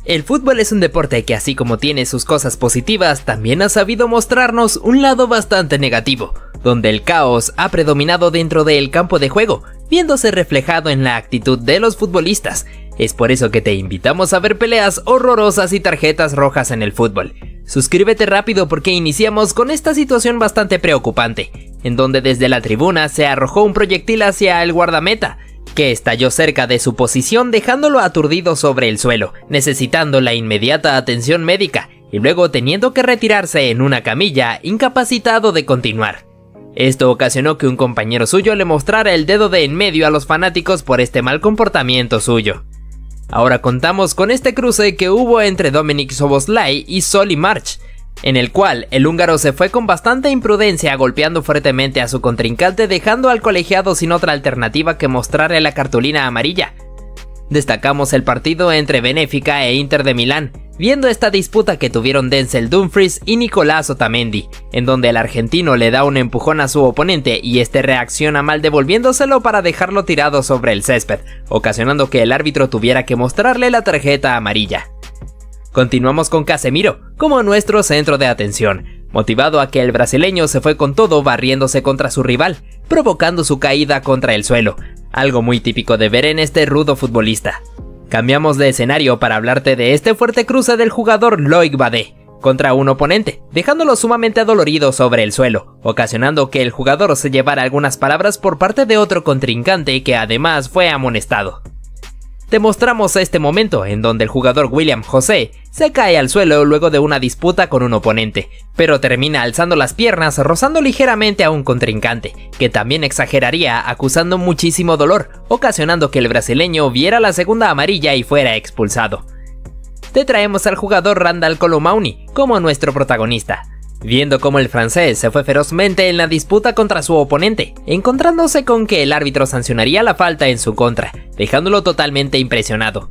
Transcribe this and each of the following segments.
El fútbol es un deporte que, así como tiene sus cosas positivas, también ha sabido mostrarnos un lado bastante negativo, donde el caos ha predominado dentro del campo de juego, viéndose reflejado en la actitud de los futbolistas. Es por eso que te invitamos a ver peleas horrorosas y tarjetas rojas en el fútbol. Suscríbete rápido porque iniciamos con esta situación bastante preocupante, en donde desde la tribuna se arrojó un proyectil hacia el guardameta, que estalló cerca de su posición dejándolo aturdido sobre el suelo, necesitando la inmediata atención médica y luego teniendo que retirarse en una camilla, incapacitado de continuar. Esto ocasionó que un compañero suyo le mostrara el dedo de en medio a los fanáticos por este mal comportamiento suyo. Ahora contamos con este cruce que hubo entre Dominik Szoboszlai y Solly March, en el cual el húngaro se fue con bastante imprudencia golpeando fuertemente a su contrincante, dejando al colegiado sin otra alternativa que mostrarle la cartulina amarilla. Destacamos el partido entre Benfica e Inter de Milán, viendo esta disputa que tuvieron Denzel Dumfries y Nicolás Otamendi, en donde el argentino le da un empujón a su oponente y este reacciona mal devolviéndoselo para dejarlo tirado sobre el césped, ocasionando que el árbitro tuviera que mostrarle la tarjeta amarilla. Continuamos con Casemiro como nuestro centro de atención, motivado a que el brasileño se fue con todo barriéndose contra su rival, provocando su caída contra el suelo, algo muy típico de ver en este rudo futbolista. Cambiamos de escenario para hablarte de este fuerte cruce del jugador Loic Badé contra un oponente, dejándolo sumamente adolorido sobre el suelo, ocasionando que el jugador se llevara algunas palabras por parte de otro contrincante que además fue amonestado. Te mostramos este momento en donde el jugador William José se cae al suelo luego de una disputa con un oponente, pero termina alzando las piernas rozando ligeramente a un contrincante, que también exageraría acusando muchísimo dolor, ocasionando que el brasileño viera la segunda amarilla y fuera expulsado. Te traemos al jugador Randal Kolo Muani como nuestro protagonista, viendo cómo el francés se fue ferozmente en la disputa contra su oponente, encontrándose con que el árbitro sancionaría la falta en su contra, dejándolo totalmente impresionado.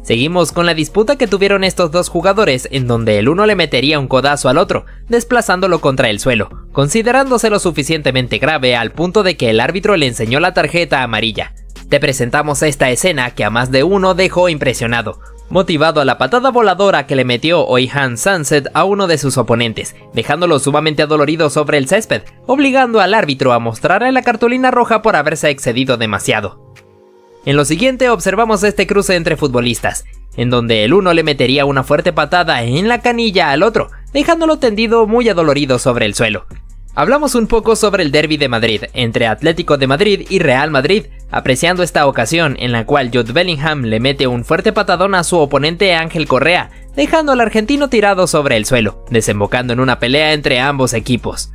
Seguimos con la disputa que tuvieron estos dos jugadores, en donde el uno le metería un codazo al otro, desplazándolo contra el suelo, considerándose lo suficientemente grave al punto de que el árbitro le enseñó la tarjeta amarilla. Te presentamos esta escena que a más de uno dejó impresionado, motivado a la patada voladora que le metió Oyhan Sunset a uno de sus oponentes, dejándolo sumamente adolorido sobre el césped, obligando al árbitro a mostrarle la cartulina roja por haberse excedido demasiado. En lo siguiente observamos este cruce entre futbolistas, en donde el uno le metería una fuerte patada en la canilla al otro, dejándolo tendido muy adolorido sobre el suelo. Hablamos un poco sobre el derbi de Madrid, entre Atlético de Madrid y Real Madrid, apreciando esta ocasión en la cual Jude Bellingham le mete un fuerte patadón a su oponente Ángel Correa, dejando al argentino tirado sobre el suelo, desembocando en una pelea entre ambos equipos.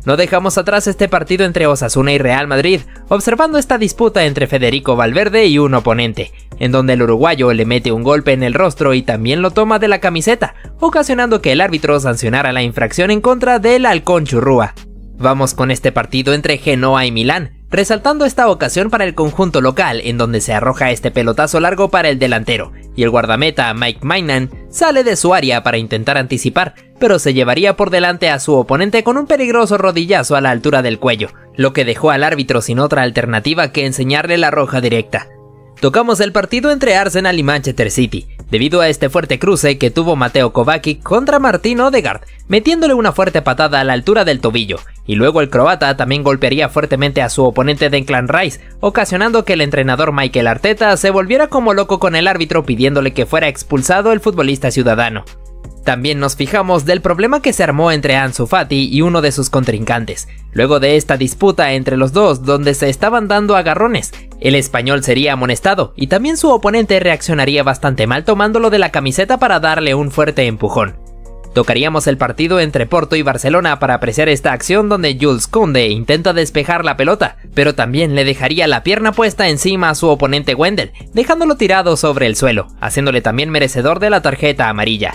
No dejamos atrás este partido entre Osasuna y Real Madrid, observando esta disputa entre Federico Valverde y un oponente, en donde el uruguayo le mete un golpe en el rostro y también lo toma de la camiseta, ocasionando que el árbitro sancionara la infracción en contra del Halcón Churrúa. Vamos con este partido entre Genoa y Milán, resaltando esta ocasión para el conjunto local, en donde se arroja este pelotazo largo para el delantero, y el guardameta Mike Maignan sale de su área para intentar anticipar, pero se llevaría por delante a su oponente con un peligroso rodillazo a la altura del cuello, lo que dejó al árbitro sin otra alternativa que enseñarle la roja directa. Tocamos el partido entre Arsenal y Manchester City, debido a este fuerte cruce que tuvo Mateo Kovacic contra Martin Odegaard, metiéndole una fuerte patada a la altura del tobillo, y luego el croata también golpearía fuertemente a su oponente Declan Rice, ocasionando que el entrenador Mikel Arteta se volviera como loco con el árbitro pidiéndole que fuera expulsado el futbolista ciudadano. También nos fijamos del problema que se armó entre Ansu Fati y uno de sus contrincantes, luego de esta disputa entre los dos donde se estaban dando agarrones. El español sería amonestado y también su oponente reaccionaría bastante mal tomándolo de la camiseta para darle un fuerte empujón. Tocaríamos el partido entre Porto y Barcelona para apreciar esta acción donde Jules Koundé intenta despejar la pelota, pero también le dejaría la pierna puesta encima a su oponente Wendel, dejándolo tirado sobre el suelo, haciéndole también merecedor de la tarjeta amarilla.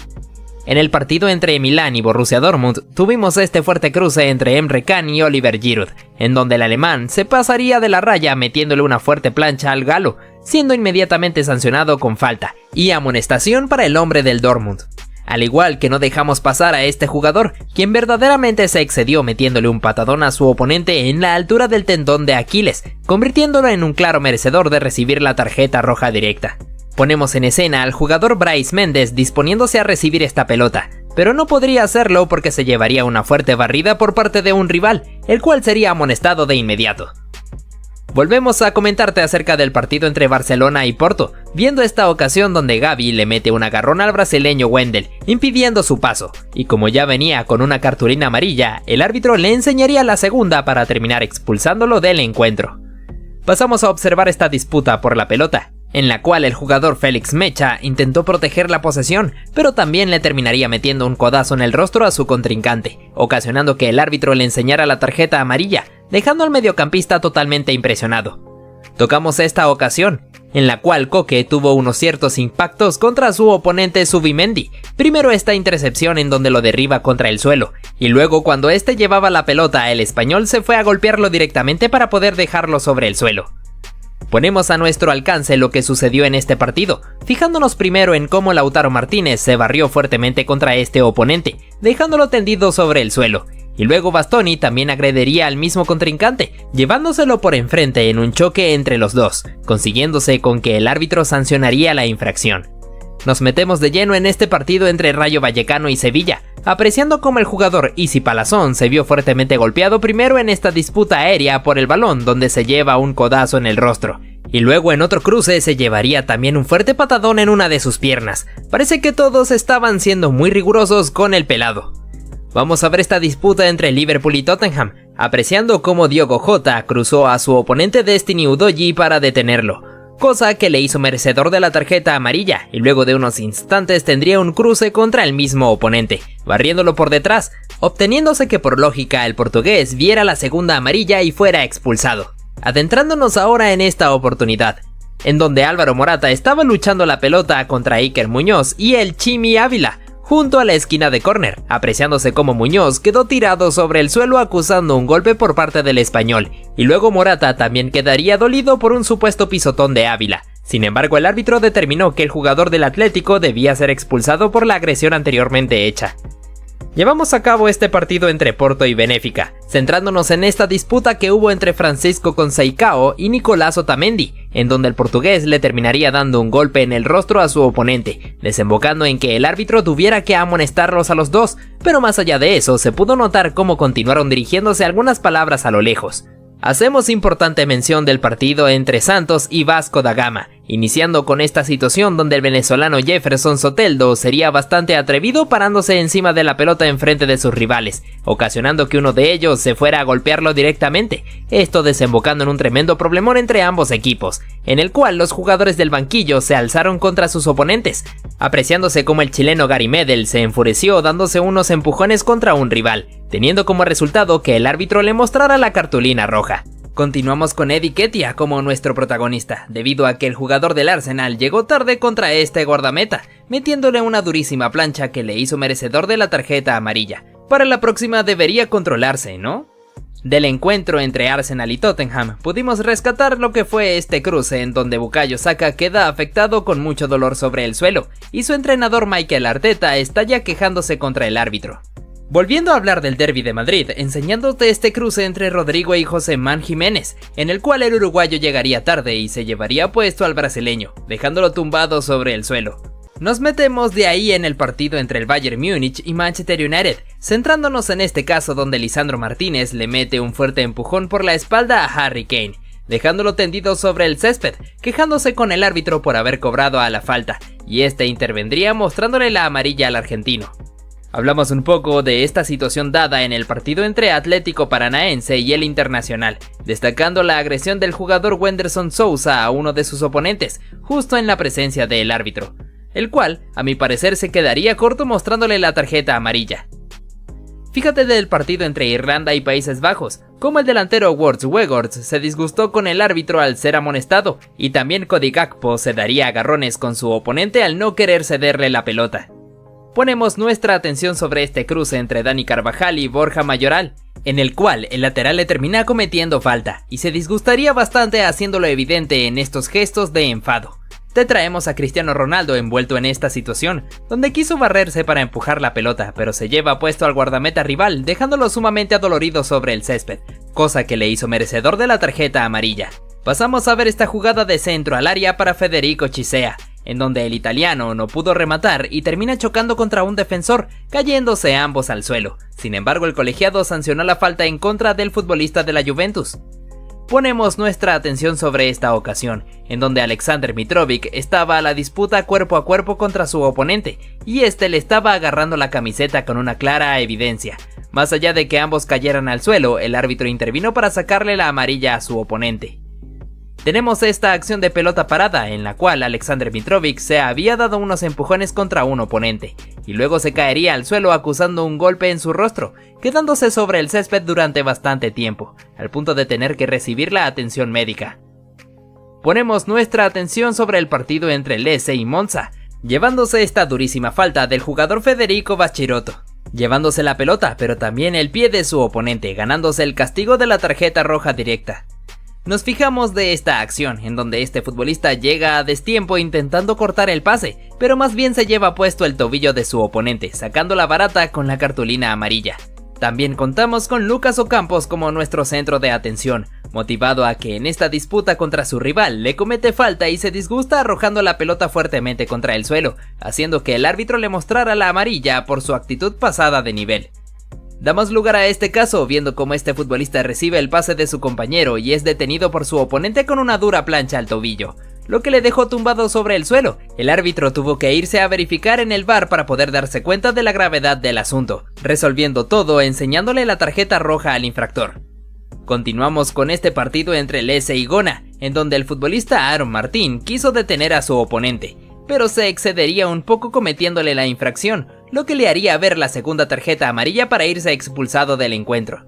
En el partido entre Milán y Borussia Dortmund tuvimos este fuerte cruce entre Emre Can y Oliver Giroud, en donde el alemán se pasaría de la raya metiéndole una fuerte plancha al galo, siendo inmediatamente sancionado con falta y amonestación para el hombre del Dortmund. Al igual que no dejamos pasar a este jugador, quien verdaderamente se excedió metiéndole un patadón a su oponente en la altura del tendón de Aquiles, convirtiéndolo en un claro merecedor de recibir la tarjeta roja directa. Ponemos en escena al jugador Brais Méndez disponiéndose a recibir esta pelota, pero no podría hacerlo porque se llevaría una fuerte barrida por parte de un rival, el cual sería amonestado de inmediato. Volvemos a comentarte acerca del partido entre Barcelona y Porto, viendo esta ocasión donde Gavi le mete un agarrón al brasileño Wendel, impidiendo su paso, y como ya venía con una cartulina amarilla, el árbitro le enseñaría la segunda para terminar expulsándolo del encuentro. Pasamos a observar esta disputa por la pelota, en la cual el jugador Félix Mecha intentó proteger la posesión, pero también le terminaría metiendo un codazo en el rostro a su contrincante, ocasionando que el árbitro le enseñara la tarjeta amarilla, dejando al mediocampista totalmente impresionado. Tocamos esta ocasión, en la cual Koke tuvo unos ciertos impactos contra su oponente Zubimendi, primero esta intercepción en donde lo derriba contra el suelo, y luego cuando este llevaba la pelota el español se fue a golpearlo directamente para poder dejarlo sobre el suelo. Ponemos a nuestro alcance lo que sucedió en este partido, fijándonos primero en cómo Lautaro Martínez se barrió fuertemente contra este oponente, dejándolo tendido sobre el suelo, y luego Bastoni también agrediría al mismo contrincante, llevándoselo por enfrente en un choque entre los dos, consiguiéndose con que el árbitro sancionaría la infracción. Nos metemos de lleno en este partido entre Rayo Vallecano y Sevilla, apreciando cómo el jugador Isi Palazón se vio fuertemente golpeado primero en esta disputa aérea por el balón donde se lleva un codazo en el rostro, y luego en otro cruce se llevaría también un fuerte patadón en una de sus piernas. Parece que todos estaban siendo muy rigurosos con el pelado. Vamos a ver esta disputa entre Liverpool y Tottenham, apreciando cómo Diogo Jota cruzó a su oponente Destiny Udogie para detenerlo, cosa que le hizo merecedor de la tarjeta amarilla, y luego de unos instantes tendría un cruce contra el mismo oponente, barriéndolo por detrás, obteniéndose que por lógica el portugués viera la segunda amarilla y fuera expulsado. Adentrándonos ahora en esta oportunidad, en donde Álvaro Morata estaba luchando la pelota contra Iker Muñoz y el Chimi Ávila, junto a la esquina de córner, apreciándose como Muñoz quedó tirado sobre el suelo acusando un golpe por parte del español, y luego Morata también quedaría dolido por un supuesto pisotón de Ávila. Sin embargo, el árbitro determinó que el jugador del Atlético debía ser expulsado por la agresión anteriormente hecha. Llevamos a cabo este partido entre Porto y Benfica, centrándonos en esta disputa que hubo entre Francisco Conceição y Nicolás Otamendi, en donde el portugués le terminaría dando un golpe en el rostro a su oponente, desembocando en que el árbitro tuviera que amonestarlos a los dos, pero más allá de eso se pudo notar cómo continuaron dirigiéndose algunas palabras a lo lejos. Hacemos importante mención del partido entre Santos y Vasco da Gama, iniciando con esta situación donde el venezolano Jefferson Soteldo sería bastante atrevido parándose encima de la pelota enfrente de sus rivales, ocasionando que uno de ellos se fuera a golpearlo directamente, esto desembocando en un tremendo problemón entre ambos equipos, en el cual los jugadores del banquillo se alzaron contra sus oponentes, apreciándose como el chileno Gary Medel se enfureció dándose unos empujones contra un rival, teniendo como resultado que el árbitro le mostrara la cartulina roja. Continuamos con Eddie Nketiah como nuestro protagonista, debido a que el jugador del Arsenal llegó tarde contra este guardameta, metiéndole una durísima plancha que le hizo merecedor de la tarjeta amarilla. Para la próxima debería controlarse, ¿no? Del encuentro entre Arsenal y Tottenham, pudimos rescatar lo que fue este cruce en donde Bukayo Saka queda afectado con mucho dolor sobre el suelo, y su entrenador Mikel Arteta está ya quejándose contra el árbitro. Volviendo a hablar del derbi de Madrid, enseñándote este cruce entre Rodrigo y Joséman Jiménez, en el cual el uruguayo llegaría tarde y se llevaría puesto al brasileño, dejándolo tumbado sobre el suelo. Nos metemos de ahí en el partido entre el Bayern Múnich y Manchester United, centrándonos en este caso donde Lisandro Martínez le mete un fuerte empujón por la espalda a Harry Kane, dejándolo tendido sobre el césped, quejándose con el árbitro por haber cobrado a la falta, y este intervendría mostrándole la amarilla al argentino. Hablamos un poco de esta situación dada en el partido entre Atlético Paranaense y el Internacional, destacando la agresión del jugador Wenderson Sousa a uno de sus oponentes, justo en la presencia del árbitro, el cual, a mi parecer, se quedaría corto mostrándole la tarjeta amarilla. Fíjate del partido entre Irlanda y Países Bajos, como el delantero Wout Weghorst se disgustó con el árbitro al ser amonestado, y también Cody Gakpo se daría agarrones con su oponente al no querer cederle la pelota. Ponemos nuestra atención sobre este cruce entre Dani Carvajal y Borja Mayoral, en el cual el lateral le termina cometiendo falta, y se disgustaría bastante haciéndolo evidente en estos gestos de enfado. Te traemos a Cristiano Ronaldo envuelto en esta situación, donde quiso barrerse para empujar la pelota, pero se lleva puesto al guardameta rival, dejándolo sumamente adolorido sobre el césped, cosa que le hizo merecedor de la tarjeta amarilla. Pasamos a ver esta jugada de centro al área para Federico Chisea, en donde el italiano no pudo rematar y termina chocando contra un defensor, cayéndose ambos al suelo. Sin embargo, el colegiado sancionó la falta en contra del futbolista de la Juventus. Ponemos nuestra atención sobre esta ocasión, en donde Alexander Mitrovic estaba a la disputa cuerpo a cuerpo contra su oponente, y este le estaba agarrando la camiseta con una clara evidencia. Más allá de que ambos cayeran al suelo, el árbitro intervino para sacarle la amarilla a su oponente. Tenemos esta acción de pelota parada, en la cual Alexander Mitrovic se había dado unos empujones contra un oponente, y luego se caería al suelo acusando un golpe en su rostro, quedándose sobre el césped durante bastante tiempo, al punto de tener que recibir la atención médica. Ponemos nuestra atención sobre el partido entre Lecce y Monza, llevándose esta durísima falta del jugador Federico Bachirotto, llevándose la pelota pero también el pie de su oponente, ganándose el castigo de la tarjeta roja directa. Nos fijamos de esta acción, en donde este futbolista llega a destiempo intentando cortar el pase, pero más bien se lleva puesto el tobillo de su oponente, sacándola barata con la cartulina amarilla. También contamos con Lucas Ocampos como nuestro centro de atención, motivado a que en esta disputa contra su rival le comete falta y se disgusta arrojando la pelota fuertemente contra el suelo, haciendo que el árbitro le mostrara la amarilla por su actitud pasada de nivel. Damos lugar a este caso viendo cómo este futbolista recibe el pase de su compañero y es detenido por su oponente con una dura plancha al tobillo, lo que le dejó tumbado sobre el suelo. El árbitro tuvo que irse a verificar en el VAR para poder darse cuenta de la gravedad del asunto, resolviendo todo enseñándole la tarjeta roja al infractor. Continuamos con este partido entre Lecce y Gona, en donde el futbolista Aaron Martín quiso detener a su oponente, pero se excedería un poco cometiéndole la infracción, lo que le haría ver la segunda tarjeta amarilla para irse expulsado del encuentro.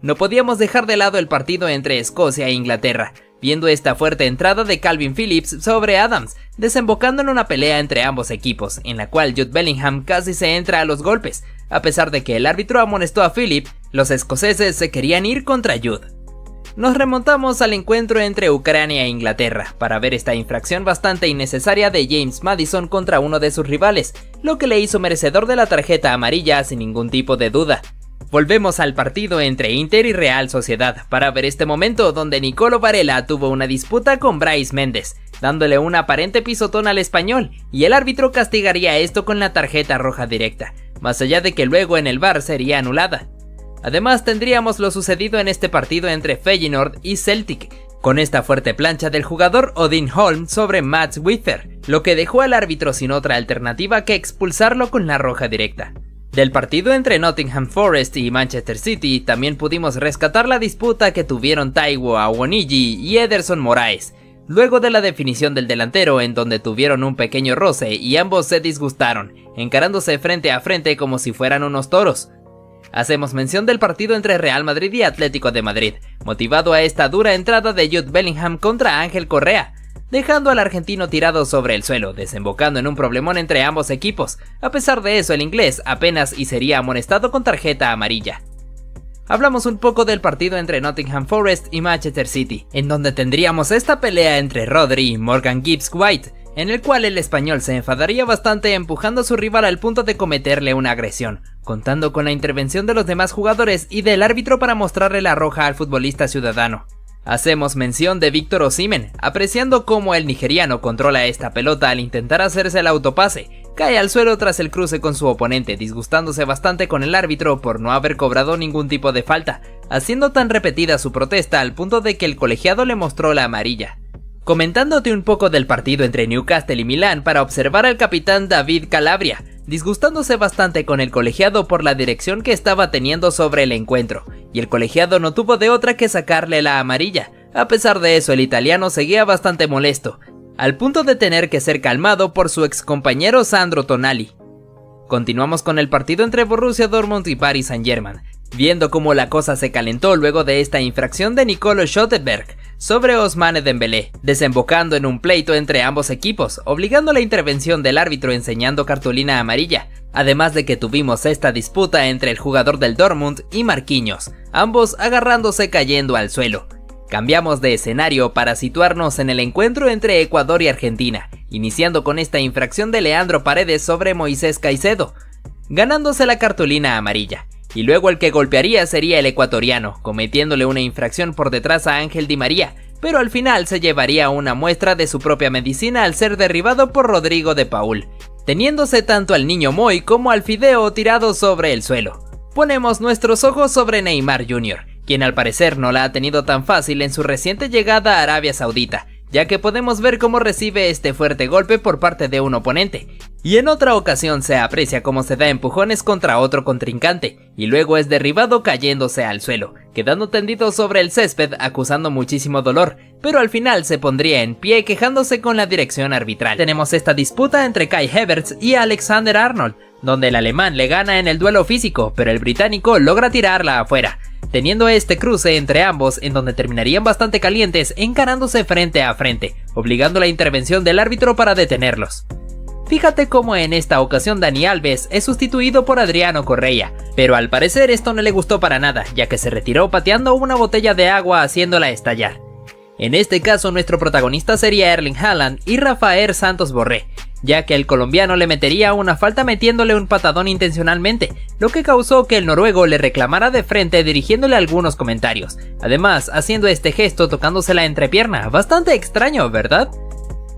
No podíamos dejar de lado el partido entre Escocia e Inglaterra, viendo esta fuerte entrada de Calvin Phillips sobre Adams, desembocando en una pelea entre ambos equipos, en la cual Jude Bellingham casi se entra a los golpes. A pesar de que el árbitro amonestó a Phillips, los escoceses se querían ir contra Jude. Nos remontamos al encuentro entre Ucrania e Inglaterra para ver esta infracción bastante innecesaria de James Maddison contra uno de sus rivales, lo que le hizo merecedor de la tarjeta amarilla sin ningún tipo de duda. Volvemos al partido entre Inter y Real Sociedad para ver este momento donde Nicolo Varela tuvo una disputa con Brais Méndez, dándole un aparente pisotón al español, y el árbitro castigaría esto con la tarjeta roja directa, más allá de que luego en el VAR sería anulada. Además tendríamos lo sucedido en este partido entre Feyenoord y Celtic, con esta fuerte plancha del jugador Odin Holm sobre Mats Wither, lo que dejó al árbitro sin otra alternativa que expulsarlo con la roja directa. Del partido entre Nottingham Forest y Manchester City también pudimos rescatar la disputa que tuvieron Taiwo Awoniyi y Ederson Moraes, luego de la definición del delantero en donde tuvieron un pequeño roce y ambos se disgustaron, encarándose frente a frente como si fueran unos toros. Hacemos mención del partido entre Real Madrid y Atlético de Madrid, motivado a esta dura entrada de Jude Bellingham contra Ángel Correa, dejando al argentino tirado sobre el suelo, desembocando en un problemón entre ambos equipos. A pesar de eso, el inglés apenas y sería amonestado con tarjeta amarilla. Hablamos un poco del partido entre Nottingham Forest y Manchester City, en donde tendríamos esta pelea entre Rodri y Morgan Gibbs White, en el cual el español se enfadaría bastante empujando a su rival al punto de cometerle una agresión, contando con la intervención de los demás jugadores y del árbitro para mostrarle la roja al futbolista ciudadano. Hacemos mención de Víctor Osimhen, apreciando cómo el nigeriano controla esta pelota al intentar hacerse el autopase, cae al suelo tras el cruce con su oponente, disgustándose bastante con el árbitro por no haber cobrado ningún tipo de falta, haciendo tan repetida su protesta al punto de que el colegiado le mostró la amarilla. Comentándote un poco del partido entre Newcastle y Milán para observar al capitán David Calabria, disgustándose bastante con el colegiado por la dirección que estaba teniendo sobre el encuentro, y el colegiado no tuvo de otra que sacarle la amarilla. A pesar de eso, el italiano seguía bastante molesto, al punto de tener que ser calmado por su ex compañero Sandro Tonali. Continuamos con el partido entre Borussia Dortmund y Paris Saint-Germain, viendo cómo la cosa se calentó luego de esta infracción de Nicolo Schottenberg sobre Ousmane Dembélé, desembocando en un pleito entre ambos equipos, obligando la intervención del árbitro enseñando cartulina amarilla, además de que tuvimos esta disputa entre el jugador del Dortmund y Marquinhos, ambos agarrándose cayendo al suelo. Cambiamos de escenario para situarnos en el encuentro entre Ecuador y Argentina, iniciando con esta infracción de Leandro Paredes sobre Moisés Caicedo, ganándose la cartulina amarilla. Y luego el que golpearía sería el ecuatoriano, cometiéndole una infracción por detrás a Ángel Di María, pero al final se llevaría una muestra de su propia medicina al ser derribado por Rodrigo de Paul, teniéndose tanto al niño Moy como al Fideo tirados sobre el suelo. Ponemos nuestros ojos sobre Neymar Jr., quien al parecer no la ha tenido tan fácil en su reciente llegada a Arabia Saudita, ya que podemos ver cómo recibe este fuerte golpe por parte de un oponente, y en otra ocasión se aprecia cómo se da empujones contra otro contrincante, y luego es derribado cayéndose al suelo, quedando tendido sobre el césped acusando muchísimo dolor, pero al final se pondría en pie quejándose con la dirección arbitral. Tenemos esta disputa entre Kai Havertz y Alexander Arnold, donde el alemán le gana en el duelo físico, pero el británico logra tirarla afuera, teniendo este cruce entre ambos en donde terminarían bastante calientes encarándose frente a frente, obligando la intervención del árbitro para detenerlos. Fíjate cómo en esta ocasión Dani Alves es sustituido por Adriano Correa, pero al parecer esto no le gustó para nada, ya que se retiró pateando una botella de agua haciéndola estallar. En este caso nuestro protagonista sería Erling Haaland y Rafael Santos Borré, ya que el colombiano le metería una falta metiéndole un patadón intencionalmente, lo que causó que el noruego le reclamara de frente dirigiéndole algunos comentarios, además haciendo este gesto tocándose la entrepierna, bastante extraño, ¿verdad?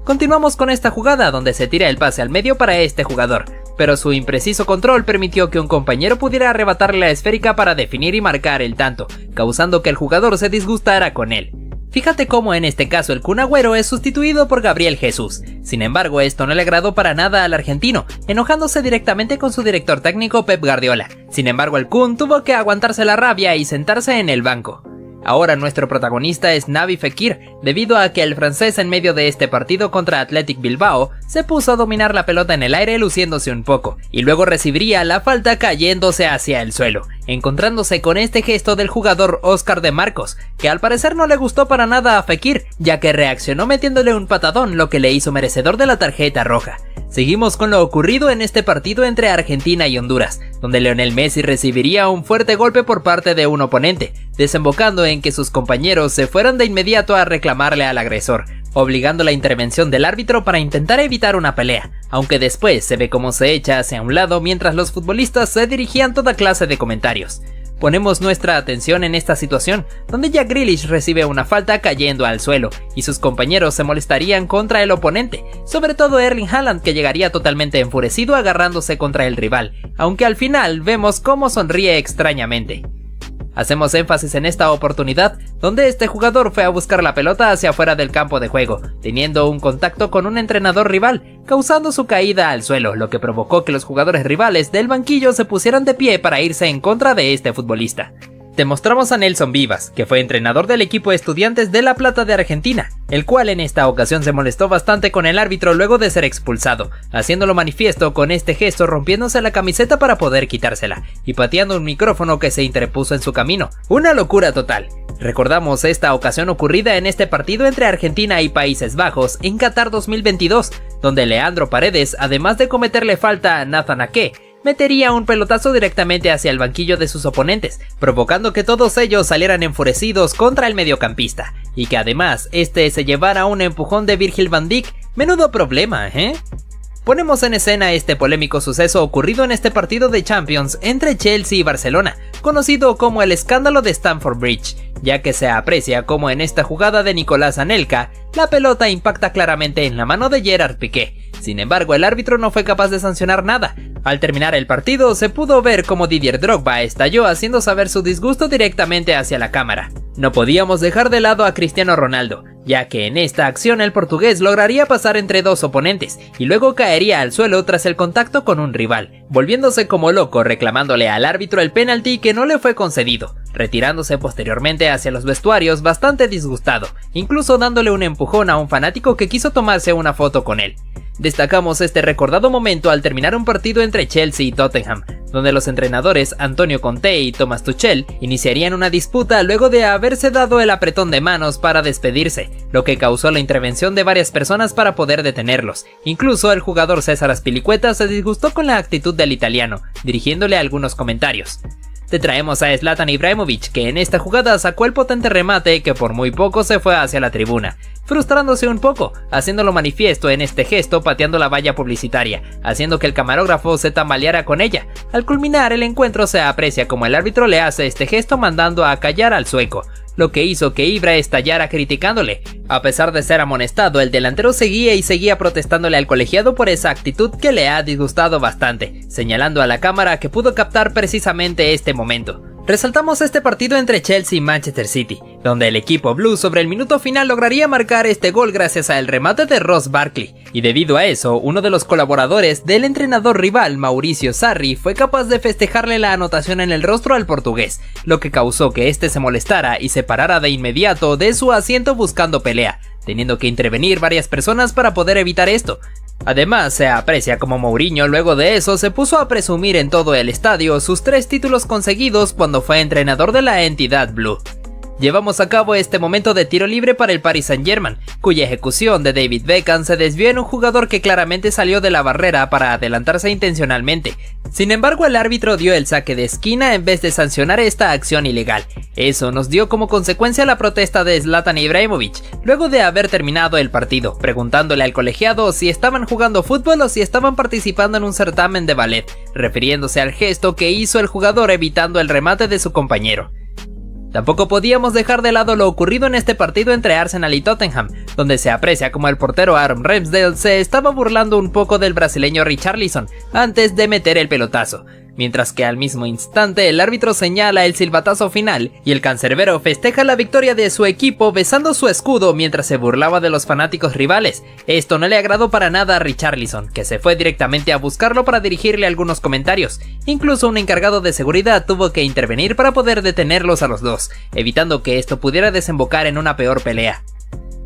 Continuamos con esta jugada donde se tira el pase al medio para este jugador, pero su impreciso control permitió que un compañero pudiera arrebatarle la esférica para definir y marcar el tanto, causando que el jugador se disgustara con él. Fíjate cómo en este caso el Kun Agüero es sustituido por Gabriel Jesús. Sin embargo, esto no le agradó para nada al argentino, enojándose directamente con su director técnico Pep Guardiola. Sin embargo, el Kun tuvo que aguantarse la rabia y sentarse en el banco. Ahora nuestro protagonista es Naby Fekir, debido a que el francés en medio de este partido contra Athletic Bilbao se puso a dominar la pelota en el aire luciéndose un poco, y luego recibiría la falta cayéndose hacia el suelo, encontrándose con este gesto del jugador Oscar de Marcos, que al parecer no le gustó para nada a Fekir, ya que reaccionó metiéndole un patadón, lo que le hizo merecedor de la tarjeta roja. Seguimos con lo ocurrido en este partido entre Argentina y Honduras, donde Lionel Messi recibiría un fuerte golpe por parte de un oponente, desembocando en que sus compañeros se fueran de inmediato a reclamarle al agresor, obligando la intervención del árbitro para intentar evitar una pelea, aunque después se ve cómo se echa hacia un lado mientras los futbolistas se dirigían toda clase de comentarios. Ponemos nuestra atención en esta situación, donde Jack Grealish recibe una falta cayendo al suelo, y sus compañeros se molestarían contra el oponente, sobre todo Erling Haaland, que llegaría totalmente enfurecido agarrándose contra el rival, aunque al final vemos cómo sonríe extrañamente. Hacemos énfasis en esta oportunidad, donde este jugador fue a buscar la pelota hacia afuera del campo de juego, teniendo un contacto con un entrenador rival, causando su caída al suelo, lo que provocó que los jugadores rivales del banquillo se pusieran de pie para irse en contra de este futbolista. Te mostramos a Nelson Vivas, que fue entrenador del equipo Estudiantes de La Plata de Argentina, el cual en esta ocasión se molestó bastante con el árbitro luego de ser expulsado, haciéndolo manifiesto con este gesto rompiéndose la camiseta para poder quitársela, y pateando un micrófono que se interpuso en su camino. Una locura total. Recordamos esta ocasión ocurrida en este partido entre Argentina y Países Bajos en Qatar 2022, donde Leandro Paredes, además de cometerle falta a Nathan Ake, metería un pelotazo directamente hacia el banquillo de sus oponentes, provocando que todos ellos salieran enfurecidos contra el mediocampista, y que además este se llevara un empujón de Virgil van Dijk. Menudo problema, ¿eh? Ponemos en escena este polémico suceso ocurrido en este partido de Champions entre Chelsea y Barcelona, conocido como el escándalo de Stamford Bridge, ya que se aprecia como en esta jugada de Nicolás Anelka, la pelota impacta claramente en la mano de Gerard Piqué. Sin embargo, el árbitro no fue capaz de sancionar nada. Al terminar el partido, se pudo ver cómo Didier Drogba estalló haciendo saber su disgusto directamente hacia la cámara. No podíamos dejar de lado a Cristiano Ronaldo, ya que en esta acción el portugués lograría pasar entre dos oponentes y luego caería al suelo tras el contacto con un rival, volviéndose como loco reclamándole al árbitro el penalti que no le fue concedido, retirándose posteriormente hacia los vestuarios bastante disgustado, incluso dándole un empujón a un fanático que quiso tomarse una foto con él. Destacamos este recordado momento al terminar un partido entre Chelsea y Tottenham, donde los entrenadores Antonio Conte y Thomas Tuchel iniciarían una disputa luego de haberse dado el apretón de manos para despedirse, lo que causó la intervención de varias personas para poder detenerlos. Incluso el jugador César Azpilicueta se disgustó con la actitud del italiano, dirigiéndole algunos comentarios. Te traemos a Zlatan Ibrahimovic, que en esta jugada sacó el potente remate que por muy poco se fue hacia la tribuna, frustrándose un poco, haciéndolo manifiesto en este gesto pateando la valla publicitaria, haciendo que el camarógrafo se tambaleara con ella. Al culminar el encuentro se aprecia como el árbitro le hace este gesto mandando a callar al sueco, lo que hizo que Ibra estallara criticándole. A pesar de ser amonestado, el delantero seguía protestándole al colegiado por esa actitud que le ha disgustado bastante, señalando a la cámara que pudo captar precisamente este momento. Resaltamos este partido entre Chelsea y Manchester City, donde el equipo blue sobre el minuto final lograría marcar este gol gracias al remate de Ross Barkley, y debido a eso, uno de los colaboradores del entrenador rival, Mauricio Sarri, fue capaz de festejarle la anotación en el rostro al portugués, lo que causó que este se molestara y se parara de inmediato de su asiento buscando pelea, teniendo que intervenir varias personas para poder evitar esto. Además, se aprecia como Mourinho luego de eso se puso a presumir en todo el estadio sus 3 títulos conseguidos cuando fue entrenador de la entidad blue. Llevamos a cabo este momento de tiro libre para el Paris Saint-Germain, cuya ejecución de David Beckham se desvió en un jugador que claramente salió de la barrera para adelantarse intencionalmente. Sin embargo, el árbitro dio el saque de esquina en vez de sancionar esta acción ilegal. Eso nos dio como consecuencia la protesta de Zlatan Ibrahimovic, luego de haber terminado el partido, preguntándole al colegiado si estaban jugando fútbol o si estaban participando en un certamen de ballet, refiriéndose al gesto que hizo el jugador evitando el remate de su compañero. Tampoco podíamos dejar de lado lo ocurrido en este partido entre Arsenal y Tottenham, donde se aprecia como el portero Aaron Ramsdale se estaba burlando un poco del brasileño Richarlison antes de meter el pelotazo, mientras que al mismo instante el árbitro señala el silbatazo final y el cancerbero festeja la victoria de su equipo besando su escudo mientras se burlaba de los fanáticos rivales. Esto no le agradó para nada a Richarlison, que se fue directamente a buscarlo para dirigirle algunos comentarios. Incluso un encargado de seguridad tuvo que intervenir para poder detenerlos a los dos, evitando que esto pudiera desembocar en una peor pelea.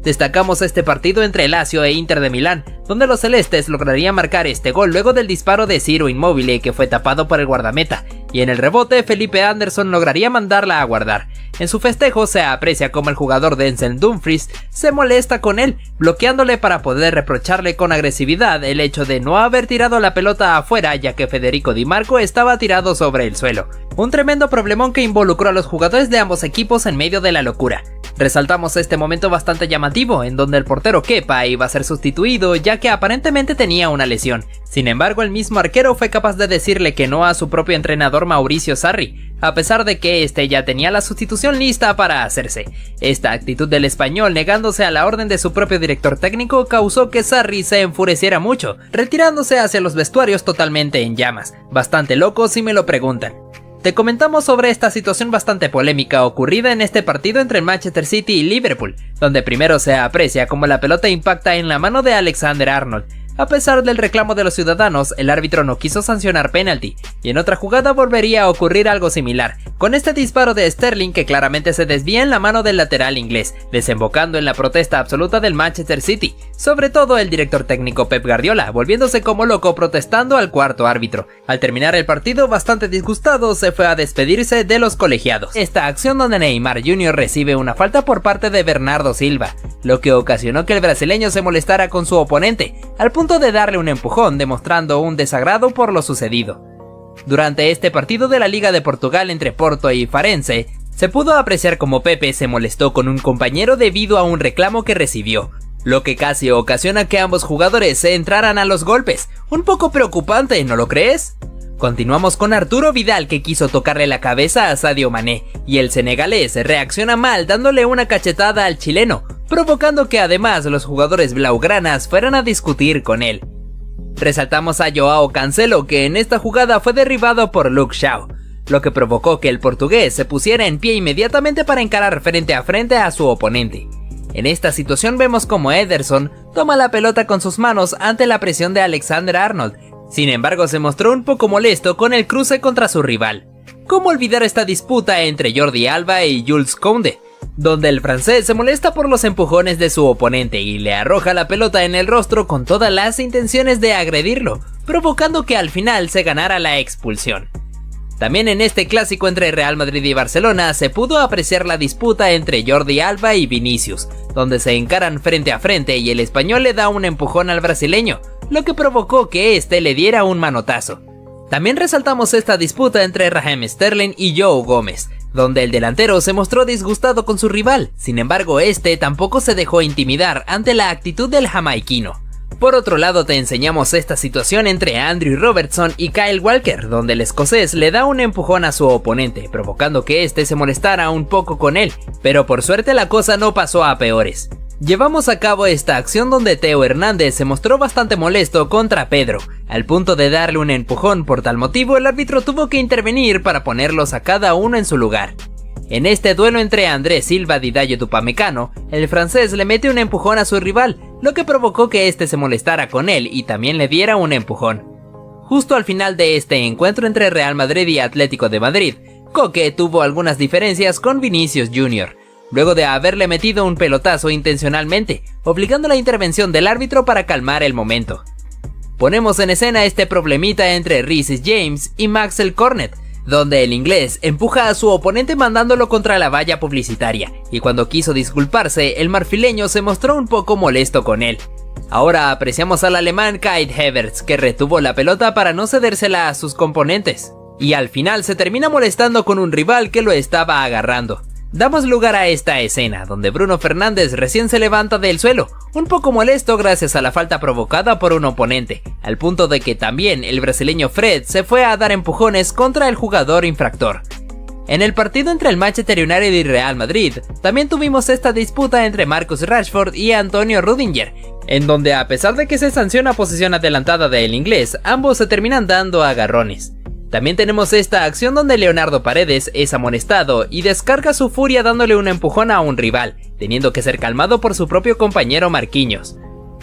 Destacamos este partido entre Lazio e Inter de Milán, donde los celestes lograrían marcar este gol luego del disparo de Ciro Immobile que fue tapado por el guardameta, y en el rebote Felipe Anderson lograría mandarla a guardar. En su festejo se aprecia como el jugador Denzel Dumfries se molesta con él, bloqueándole para poder reprocharle con agresividad el hecho de no haber tirado la pelota afuera ya que Federico Di Marco estaba tirado sobre el suelo. Un tremendo problemón que involucró a los jugadores de ambos equipos en medio de la locura. Resaltamos este momento bastante llamativo, en donde el portero Kepa iba a ser sustituido ya que aparentemente tenía una lesión. Sin embargo, el mismo arquero fue capaz de decirle que no a su propio entrenador Mauricio Sarri, a pesar de que este ya tenía la sustitución lista para hacerse. Esta actitud del español negándose a la orden de su propio director técnico causó que Sarri se enfureciera mucho, retirándose hacia los vestuarios totalmente en llamas. Bastante loco si me lo preguntan. Te comentamos sobre esta situación bastante polémica ocurrida en este partido entre Manchester City y Liverpool, donde primero se aprecia como la pelota impacta en la mano de Alexander-Arnold. A pesar del reclamo de los ciudadanos, el árbitro no quiso sancionar penalti, y en otra jugada volvería a ocurrir algo similar, con este disparo de Sterling que claramente se desvía en la mano del lateral inglés, desembocando en la protesta absoluta del Manchester City, sobre todo el director técnico Pep Guardiola, volviéndose como loco protestando al cuarto árbitro. Al terminar el partido, bastante disgustado, se fue a despedirse de los colegiados. Esta acción donde Neymar Jr. recibe una falta por parte de Bernardo Silva, lo que ocasionó que el brasileño se molestara con su oponente, al punto de darle un empujón demostrando un desagrado por lo sucedido. Durante este partido de la Liga de Portugal entre Porto y Farense, se pudo apreciar como Pepe se molestó con un compañero debido a un reclamo que recibió, lo que casi ocasiona que ambos jugadores se entraran a los golpes. Un poco preocupante, ¿no lo crees? Continuamos con Arturo Vidal que quiso tocarle la cabeza a Sadio Mané, y el senegalés reacciona mal dándole una cachetada al chileno, provocando que además los jugadores blaugranas fueran a discutir con él. Resaltamos a Joao Cancelo que en esta jugada fue derribado por Luke Shaw, lo que provocó que el portugués se pusiera en pie inmediatamente para encarar frente a su oponente. En esta situación vemos como Ederson toma la pelota con sus manos ante la presión de Alexander-Arnold. Sin embargo, se mostró un poco molesto con el cruce contra su rival. ¿Cómo olvidar esta disputa entre Jordi Alba y Jules Koundé, donde el francés se molesta por los empujones de su oponente y le arroja la pelota en el rostro con todas las intenciones de agredirlo, provocando que al final se ganara la expulsión? También en este clásico entre Real Madrid y Barcelona se pudo apreciar la disputa entre Jordi Alba y Vinicius, donde se encaran frente a frente y el español le da un empujón al brasileño, lo que provocó que este le diera un manotazo. También resaltamos esta disputa entre Raheem Sterling y Joe Gómez, donde el delantero se mostró disgustado con su rival. Sin embargo, este tampoco se dejó intimidar ante la actitud del jamaiquino, Por otro lado, te enseñamos esta situación entre Andrew Robertson y Kyle Walker, donde el escocés le da un empujón a su oponente, provocando que este se molestara un poco con él, pero por suerte la cosa no pasó a peores. Llevamos a cabo esta acción donde Theo Hernández se mostró bastante molesto contra Pedro, al punto de darle un empujón. Por tal motivo el árbitro tuvo que intervenir para ponerlos a cada uno en su lugar. En este duelo entre Andrés Silva y Dayo Tupamecano, el francés le mete un empujón a su rival, lo que provocó que este se molestara con él y también le diera un empujón. Justo al final de este encuentro entre Real Madrid y Atlético de Madrid, Koke tuvo algunas diferencias con Vinicius Jr., luego de haberle metido un pelotazo intencionalmente, obligando la intervención del árbitro para calmar el momento. Ponemos en escena este problemita entre Reece James y Maxwell Cornet, donde el inglés empuja a su oponente mandándolo contra la valla publicitaria, y cuando quiso disculparse, el marfileño se mostró un poco molesto con él. Ahora apreciamos al alemán Kai Havertz, que retuvo la pelota para no cedérsela a sus componentes, y al final se termina molestando con un rival que lo estaba agarrando. Damos lugar a esta escena, donde Bruno Fernández recién se levanta del suelo, un poco molesto gracias a la falta provocada por un oponente, al punto de que también el brasileño Fred se fue a dar empujones contra el jugador infractor. En el partido entre el Manchester United y Real Madrid, también tuvimos esta disputa entre Marcus Rashford y Antonio Rudiger, en donde a pesar de que se sanciona posición adelantada del inglés, ambos se terminan dando agarrones. También tenemos esta acción donde Leonardo Paredes es amonestado y descarga su furia dándole un empujón a un rival, teniendo que ser calmado por su propio compañero Marquinhos.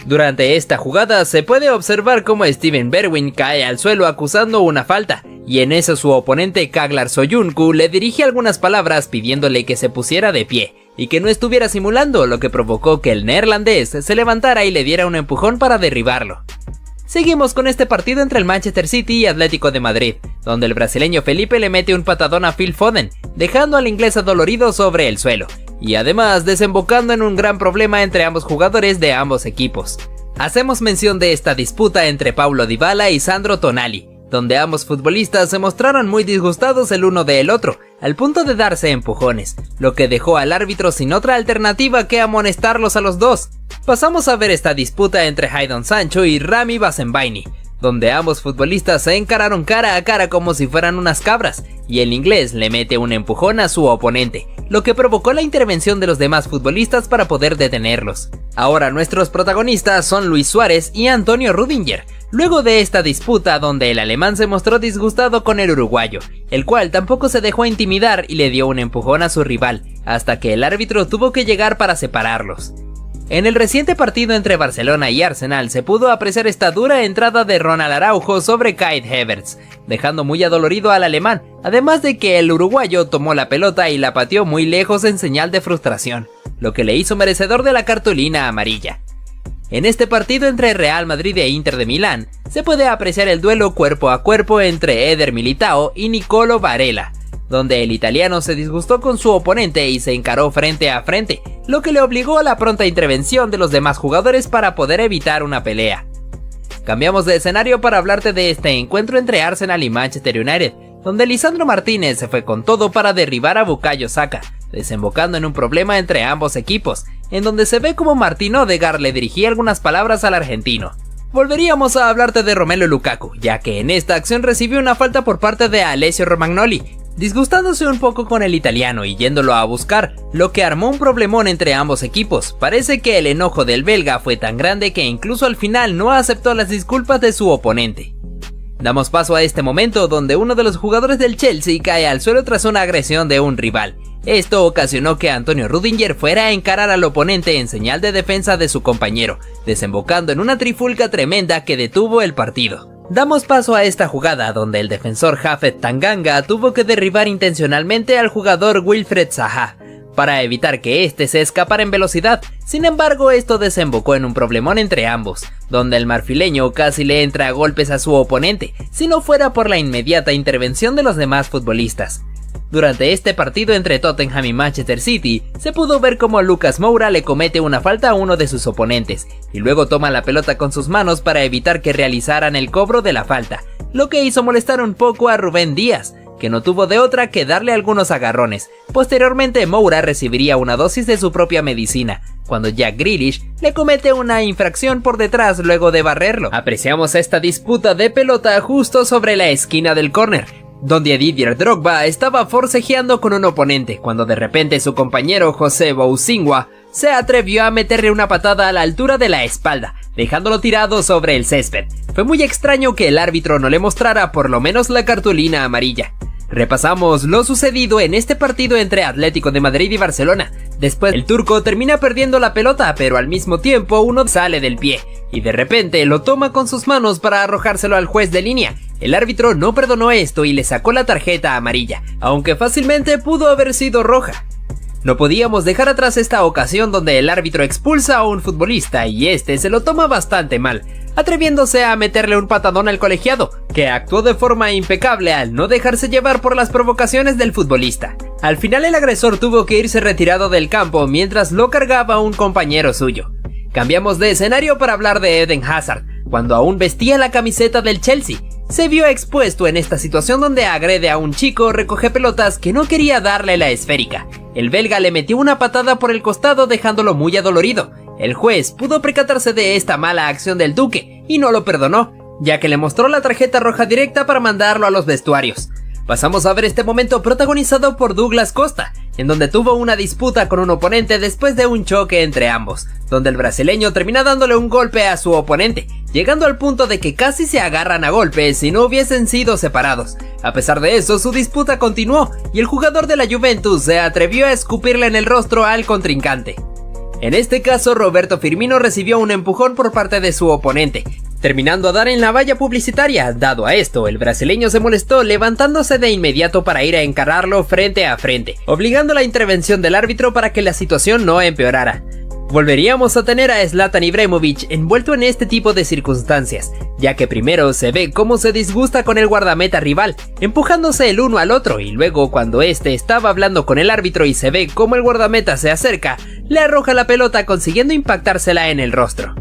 Durante esta jugada se puede observar cómo Steven Bergwijn cae al suelo acusando una falta, y en eso su oponente Kaglar Soyuncu le dirige algunas palabras pidiéndole que se pusiera de pie, y que no estuviera simulando, lo que provocó que el neerlandés se levantara y le diera un empujón para derribarlo. Seguimos con este partido entre el Manchester City y Atlético de Madrid, donde el brasileño Felipe le mete un patadón a Phil Foden, dejando al inglés adolorido sobre el suelo, y además desembocando en un gran problema entre ambos jugadores de ambos equipos. Hacemos mención de esta disputa entre Paulo Dybala y Sandro Tonali, donde ambos futbolistas se mostraron muy disgustados el uno del otro, al punto de darse empujones, lo que dejó al árbitro sin otra alternativa que amonestarlos a los dos. Pasamos a ver esta disputa entre Jadon Sancho y Rami Bensebaini, donde ambos futbolistas se encararon cara a cara como si fueran unas cabras, y el inglés le mete un empujón a su oponente, lo que provocó la intervención de los demás futbolistas para poder detenerlos. Ahora nuestros protagonistas son Luis Suárez y Antonio Rudiger, luego de esta disputa donde el alemán se mostró disgustado con el uruguayo, el cual tampoco se dejó intimidar y le dio un empujón a su rival, hasta que el árbitro tuvo que llegar para separarlos. En el reciente partido entre Barcelona y Arsenal se pudo apreciar esta dura entrada de Ronald Araujo sobre Kai Havertz, dejando muy adolorido al alemán, además de que el uruguayo tomó la pelota y la pateó muy lejos en señal de frustración, lo que le hizo merecedor de la cartulina amarilla. En este partido entre Real Madrid e Inter de Milán, se puede apreciar el duelo cuerpo a cuerpo entre Eder Militao y Nicolo Varela, donde el italiano se disgustó con su oponente y se encaró frente a frente, lo que le obligó a la pronta intervención de los demás jugadores para poder evitar una pelea. Cambiamos de escenario para hablarte de este encuentro entre Arsenal y Manchester United, donde Lisandro Martínez se fue con todo para derribar a Bukayo Saka, desembocando en un problema entre ambos equipos, en donde se ve como Martín Odegaard le dirigía algunas palabras al argentino. Volveríamos a hablarte de Romelu Lukaku, ya que en esta acción recibió una falta por parte de Alessio Romagnoli, disgustándose un poco con el italiano y yéndolo a buscar, lo que armó un problemón entre ambos equipos. Parece que el enojo del belga fue tan grande que incluso al final no aceptó las disculpas de su oponente. Damos paso a este momento donde uno de los jugadores del Chelsea cae al suelo tras una agresión de un rival. Esto ocasionó que Antonio Rudiger fuera a encarar al oponente en señal de defensa de su compañero, desembocando en una trifulca tremenda que detuvo el partido. Damos paso a esta jugada donde el defensor Japhet Tanganga tuvo que derribar intencionalmente al jugador Wilfried Zaha, para evitar que éste se escapara en velocidad. Sin embargo, esto desembocó en un problemón entre ambos, donde el marfileño casi le entra a golpes a su oponente, si no fuera por la inmediata intervención de los demás futbolistas. Durante este partido entre Tottenham y Manchester City, se pudo ver cómo Lucas Moura le comete una falta a uno de sus oponentes, y luego toma la pelota con sus manos para evitar que realizaran el cobro de la falta, lo que hizo molestar un poco a Rubén Díaz, que no tuvo de otra que darle algunos agarrones. Posteriormente Moura recibiría una dosis de su propia medicina, cuando Jack Grealish le comete una infracción por detrás luego de barrerlo. Apreciamos esta disputa de pelota justo sobre la esquina del córner, donde Didier Drogba estaba forcejeando con un oponente, cuando de repente su compañero José Boussingua se atrevió a meterle una patada a la altura de la espalda, dejándolo tirado sobre el césped. Fue muy extraño que el árbitro no le mostrara por lo menos la cartulina amarilla. Repasamos lo sucedido en este partido entre Atlético de Madrid y Barcelona. Después el turco termina perdiendo la pelota, pero al mismo tiempo uno sale del pie y de repente lo toma con sus manos para arrojárselo al juez de línea. El árbitro no perdonó esto y le sacó la tarjeta amarilla, aunque fácilmente pudo haber sido roja. No podíamos dejar atrás esta ocasión donde el árbitro expulsa a un futbolista y este se lo toma bastante mal, atreviéndose a meterle un patadón al colegiado, que actuó de forma impecable al no dejarse llevar por las provocaciones del futbolista. Al final el agresor tuvo que irse retirado del campo mientras lo cargaba un compañero suyo. Cambiamos de escenario para hablar de Eden Hazard, cuando aún vestía la camiseta del Chelsea. Se vio expuesto en esta situación donde agrede a un chico recoge pelotas que no quería darle la esférica. El belga le metió una patada por el costado dejándolo muy adolorido. El juez pudo percatarse de esta mala acción del duque y no lo perdonó, ya que le mostró la tarjeta roja directa para mandarlo a los vestuarios. Pasamos a ver este momento protagonizado por Douglas Costa, en donde tuvo una disputa con un oponente después de un choque entre ambos, donde el brasileño termina dándole un golpe a su oponente, llegando al punto de que casi se agarran a golpes si no hubiesen sido separados. A pesar de eso, su disputa continuó y el jugador de la Juventus se atrevió a escupirle en el rostro al contrincante. En este caso, Roberto Firmino recibió un empujón por parte de su oponente, terminando a dar en la valla publicitaria. Dado a esto, el brasileño se molestó, levantándose de inmediato para ir a encararlo frente a frente, obligando la intervención del árbitro para que la situación no empeorara. Volveríamos a tener a Zlatan Ibrahimovic envuelto en este tipo de circunstancias, ya que primero se ve cómo se disgusta con el guardameta rival, empujándose el uno al otro, y luego cuando este estaba hablando con el árbitro y se ve cómo el guardameta se acerca, le arroja la pelota consiguiendo impactársela en el rostro.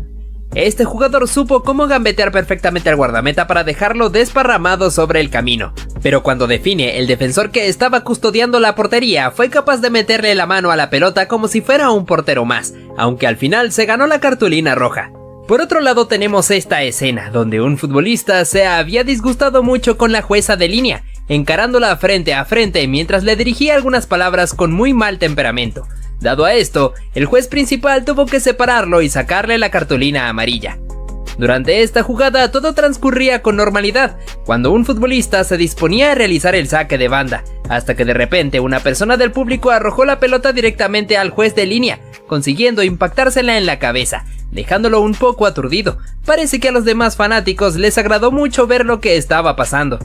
Este jugador supo cómo gambetear perfectamente al guardameta para dejarlo desparramado sobre el camino, pero cuando define, el defensor que estaba custodiando la portería fue capaz de meterle la mano a la pelota como si fuera un portero más, aunque al final se ganó la cartulina roja. Por otro lado tenemos esta escena, donde un futbolista se había disgustado mucho con la jueza de línea, encarándola frente a frente mientras le dirigía algunas palabras con muy mal temperamento. Dado a esto, el juez principal tuvo que separarlo y sacarle la cartulina amarilla. Durante esta jugada todo transcurría con normalidad, cuando un futbolista se disponía a realizar el saque de banda, hasta que de repente una persona del público arrojó la pelota directamente al juez de línea, consiguiendo impactársela en la cabeza, dejándolo un poco aturdido. Parece que a los demás fanáticos les agradó mucho ver lo que estaba pasando.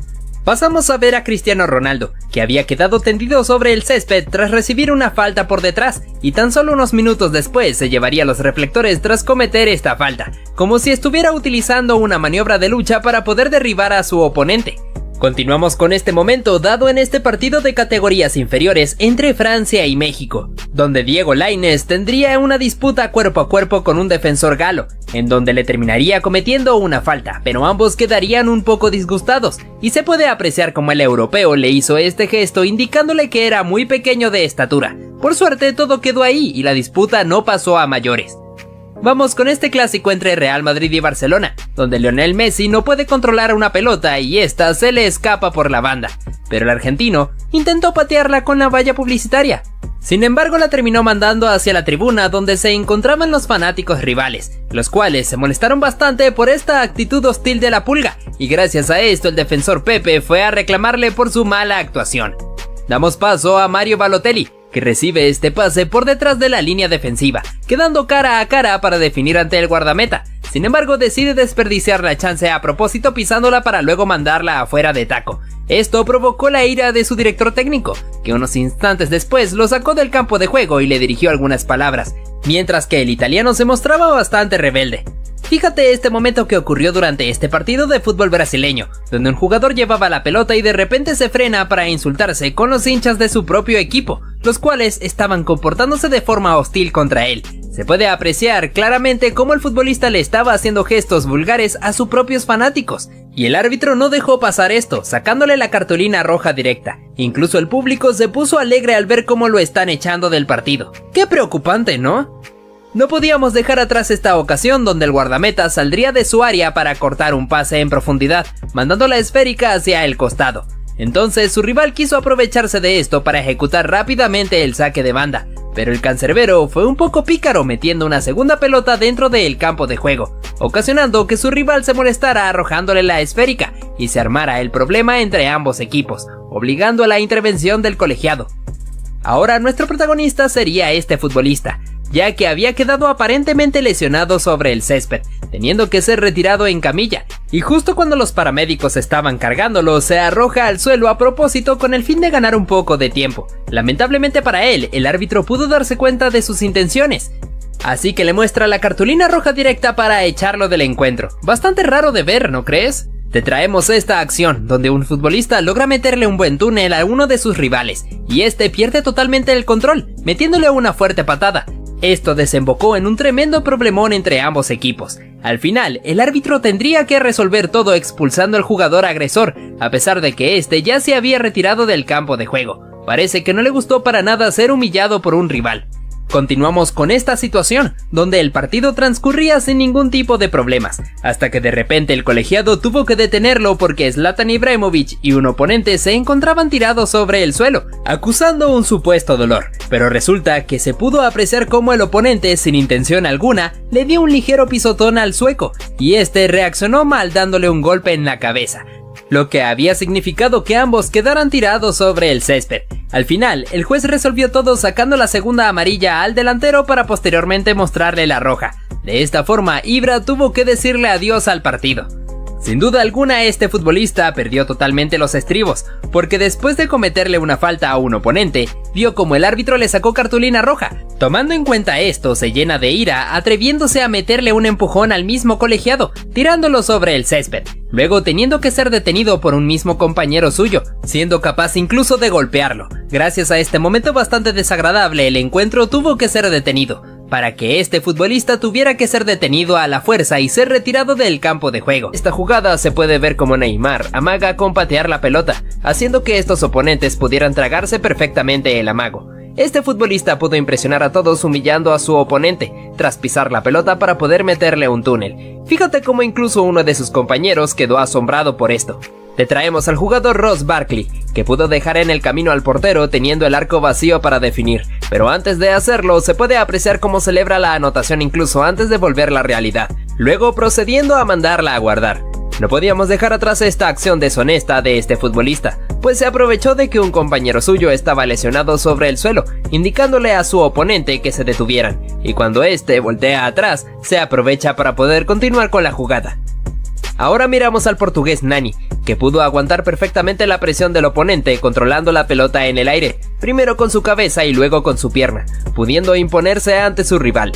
Pasamos a ver a Cristiano Ronaldo, que había quedado tendido sobre el césped tras recibir una falta por detrás, y tan solo unos minutos después se llevaría los reflectores tras cometer esta falta, como si estuviera utilizando una maniobra de lucha para poder derribar a su oponente. Continuamos con este momento dado en este partido de categorías inferiores entre Francia y México, donde Diego Lainez tendría una disputa cuerpo a cuerpo con un defensor galo, en donde le terminaría cometiendo una falta, pero ambos quedarían un poco disgustados, y se puede apreciar como el europeo le hizo este gesto indicándole que era muy pequeño de estatura. Por suerte todo quedó ahí y la disputa no pasó a mayores. Vamos con este clásico entre Real Madrid y Barcelona, donde Lionel Messi no puede controlar una pelota y esta se le escapa por la banda, pero el argentino intentó patearla con la valla publicitaria. Sin embargo, la terminó mandando hacia la tribuna donde se encontraban los fanáticos rivales, los cuales se molestaron bastante por esta actitud hostil de la Pulga, y gracias a esto el defensor Pepe fue a reclamarle por su mala actuación. Damos paso a Mario Balotelli, que recibe este pase por detrás de la línea defensiva, quedando cara a cara para definir ante el guardameta. Sin embargo, decide desperdiciar la chance a propósito pisándola para luego mandarla afuera de taco. Esto provocó la ira de su director técnico, que unos instantes después lo sacó del campo de juego y le dirigió algunas palabras, mientras que el italiano se mostraba bastante rebelde. Fíjate este momento que ocurrió durante este partido de fútbol brasileño, donde un jugador llevaba la pelota y de repente se frena para insultarse con los hinchas de su propio equipo, los cuales estaban comportándose de forma hostil contra él. Se puede apreciar claramente cómo el futbolista le estaba haciendo gestos vulgares a sus propios fanáticos, y el árbitro no dejó pasar esto, sacándole la cartulina roja directa. Incluso el público se puso alegre al ver cómo lo están echando del partido. ¡Qué preocupante!, ¿no? No podíamos dejar atrás esta ocasión donde el guardameta saldría de su área para cortar un pase en profundidad, mandando la esférica hacia el costado. Entonces su rival quiso aprovecharse de esto para ejecutar rápidamente el saque de banda, pero el cancerbero fue un poco pícaro metiendo una segunda pelota dentro del campo de juego, ocasionando que su rival se molestara arrojándole la esférica y se armara el problema entre ambos equipos, obligando a la intervención del colegiado. Ahora nuestro protagonista sería este futbolista, ya que había quedado aparentemente lesionado sobre el césped, teniendo que ser retirado en camilla, y justo cuando los paramédicos estaban cargándolo, se arroja al suelo a propósito con el fin de ganar un poco de tiempo. Lamentablemente para él, el árbitro pudo darse cuenta de sus intenciones, así que le muestra la cartulina roja directa para echarlo del encuentro. Bastante raro de ver, ¿no crees? Te traemos esta acción, donde un futbolista logra meterle un buen túnel a uno de sus rivales, y este pierde totalmente el control, metiéndole una fuerte patada. Esto desembocó en un tremendo problemón entre ambos equipos. Al final, el árbitro tendría que resolver todo expulsando al jugador agresor, a pesar de que este ya se había retirado del campo de juego. Parece que no le gustó para nada ser humillado por un rival. Continuamos con esta situación, donde el partido transcurría sin ningún tipo de problemas, hasta que de repente el colegiado tuvo que detenerlo porque Zlatan Ibrahimovic y un oponente se encontraban tirados sobre el suelo, acusando un supuesto dolor, pero resulta que se pudo apreciar cómo el oponente, sin intención alguna, le dio un ligero pisotón al sueco, y este reaccionó mal dándole un golpe en la cabeza, lo que había significado que ambos quedaran tirados sobre el césped. Al final, el juez resolvió todo sacando la segunda amarilla al delantero para posteriormente mostrarle la roja. De esta forma, Ibra tuvo que decirle adiós al partido. Sin duda alguna, este futbolista perdió totalmente los estribos, porque después de cometerle una falta a un oponente, vio como el árbitro le sacó cartulina roja. Tomando en cuenta esto, se llena de ira, atreviéndose a meterle un empujón al mismo colegiado, tirándolo sobre el césped, luego teniendo que ser detenido por un mismo compañero suyo, siendo capaz incluso de golpearlo. Gracias a este momento bastante desagradable, el encuentro tuvo que ser detenido, para que este futbolista tuviera que ser detenido a la fuerza y ser retirado del campo de juego. Esta jugada se puede ver como Neymar amaga con patear la pelota, haciendo que estos oponentes pudieran tragarse perfectamente el amago. Este futbolista pudo impresionar a todos humillando a su oponente, tras pisar la pelota para poder meterle un túnel. Fíjate cómo incluso uno de sus compañeros quedó asombrado por esto. Te traemos al jugador Ross Barkley, que pudo dejar en el camino al portero teniendo el arco vacío para definir, pero antes de hacerlo se puede apreciar cómo celebra la anotación incluso antes de volverla realidad, luego procediendo a mandarla a guardar. No podíamos dejar atrás esta acción deshonesta de este futbolista, pues se aprovechó de que un compañero suyo estaba lesionado sobre el suelo, indicándole a su oponente que se detuvieran, y cuando este voltea atrás, se aprovecha para poder continuar con la jugada. Ahora miramos al portugués Nani, que pudo aguantar perfectamente la presión del oponente controlando la pelota en el aire, primero con su cabeza y luego con su pierna, pudiendo imponerse ante su rival.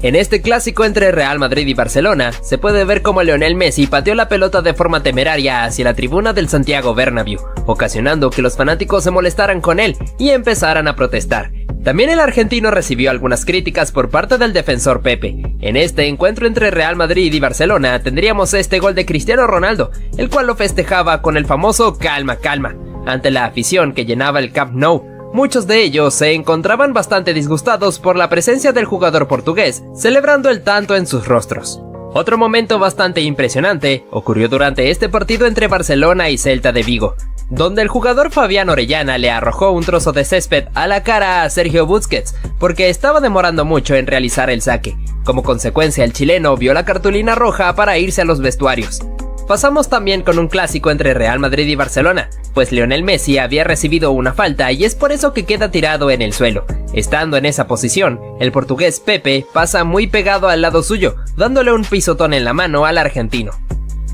En este clásico entre Real Madrid y Barcelona, se puede ver cómo Lionel Messi pateó la pelota de forma temeraria hacia la tribuna del Santiago Bernabéu, ocasionando que los fanáticos se molestaran con él y empezaran a protestar. También el argentino recibió algunas críticas por parte del defensor Pepe. En este encuentro entre Real Madrid y Barcelona tendríamos este gol de Cristiano Ronaldo, el cual lo festejaba con el famoso calma, calma, ante la afición que llenaba el Camp Nou. Muchos de ellos se encontraban bastante disgustados por la presencia del jugador portugués, celebrando el tanto en sus rostros. Otro momento bastante impresionante ocurrió durante este partido entre Barcelona y Celta de Vigo, donde el jugador Fabián Orellana le arrojó un trozo de césped a la cara a Sergio Busquets, porque estaba demorando mucho en realizar el saque. Como consecuencia, el chileno vio la cartulina roja para irse a los vestuarios. Pasamos también con un clásico entre Real Madrid y Barcelona, pues Lionel Messi había recibido una falta y es por eso que queda tirado en el suelo. Estando en esa posición, el portugués Pepe pasa muy pegado al lado suyo, dándole un pisotón en la mano al argentino.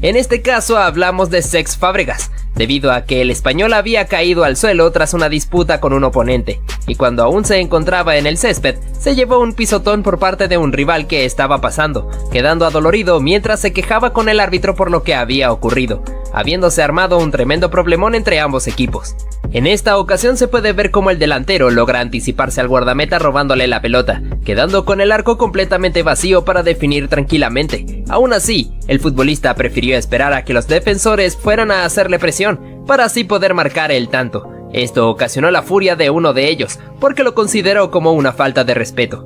En este caso hablamos de Cesc Fábregas, debido a que el español había caído al suelo tras una disputa con un oponente, y cuando aún se encontraba en el césped, se llevó un pisotón por parte de un rival que estaba pasando, quedando adolorido mientras se quejaba con el árbitro por lo que había ocurrido, habiéndose armado un tremendo problemón entre ambos equipos. En esta ocasión se puede ver cómo el delantero logra anticiparse al guardameta robándole la pelota, quedando con el arco completamente vacío para definir tranquilamente. Aún así, el futbolista prefirió esperar a que los defensores fueran a hacerle presión, para así poder marcar el tanto. Esto ocasionó la furia de uno de ellos, porque lo consideró como una falta de respeto.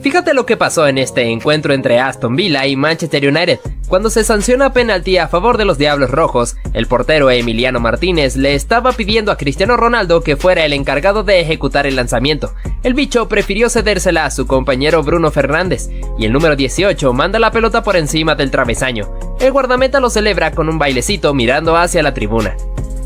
Fíjate lo que pasó en este encuentro entre Aston Villa y Manchester United. Cuando se sanciona penalti a favor de los Diablos Rojos, el portero Emiliano Martínez le estaba pidiendo a Cristiano Ronaldo que fuera el encargado de ejecutar el lanzamiento. El bicho prefirió cedérsela a su compañero Bruno Fernández, y el número 18 manda la pelota por encima del travesaño. El guardameta lo celebra con un bailecito mirando hacia la tribuna.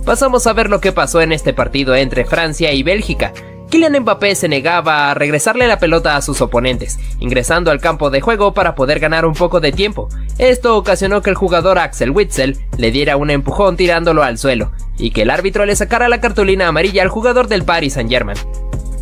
Pasamos a ver lo que pasó en este partido entre Francia y Bélgica. Kylian Mbappé se negaba a regresarle la pelota a sus oponentes, ingresando al campo de juego para poder ganar un poco de tiempo. Esto ocasionó que el jugador Axel Witsel le diera un empujón tirándolo al suelo, y que el árbitro le sacara la cartulina amarilla al jugador del Paris Saint-Germain.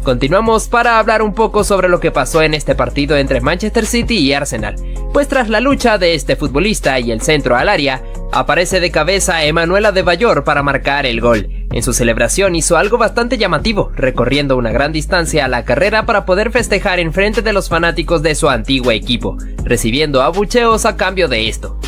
Continuamos para hablar un poco sobre lo que pasó en este partido entre Manchester City y Arsenal, pues tras la lucha de este futbolista y el centro al área, aparece de cabeza Emmanuel Adebayor para marcar el gol. En su celebración hizo algo bastante llamativo, recorriendo una gran distancia a la carrera para poder festejar en frente de los fanáticos de su antiguo equipo, recibiendo abucheos a cambio de esto.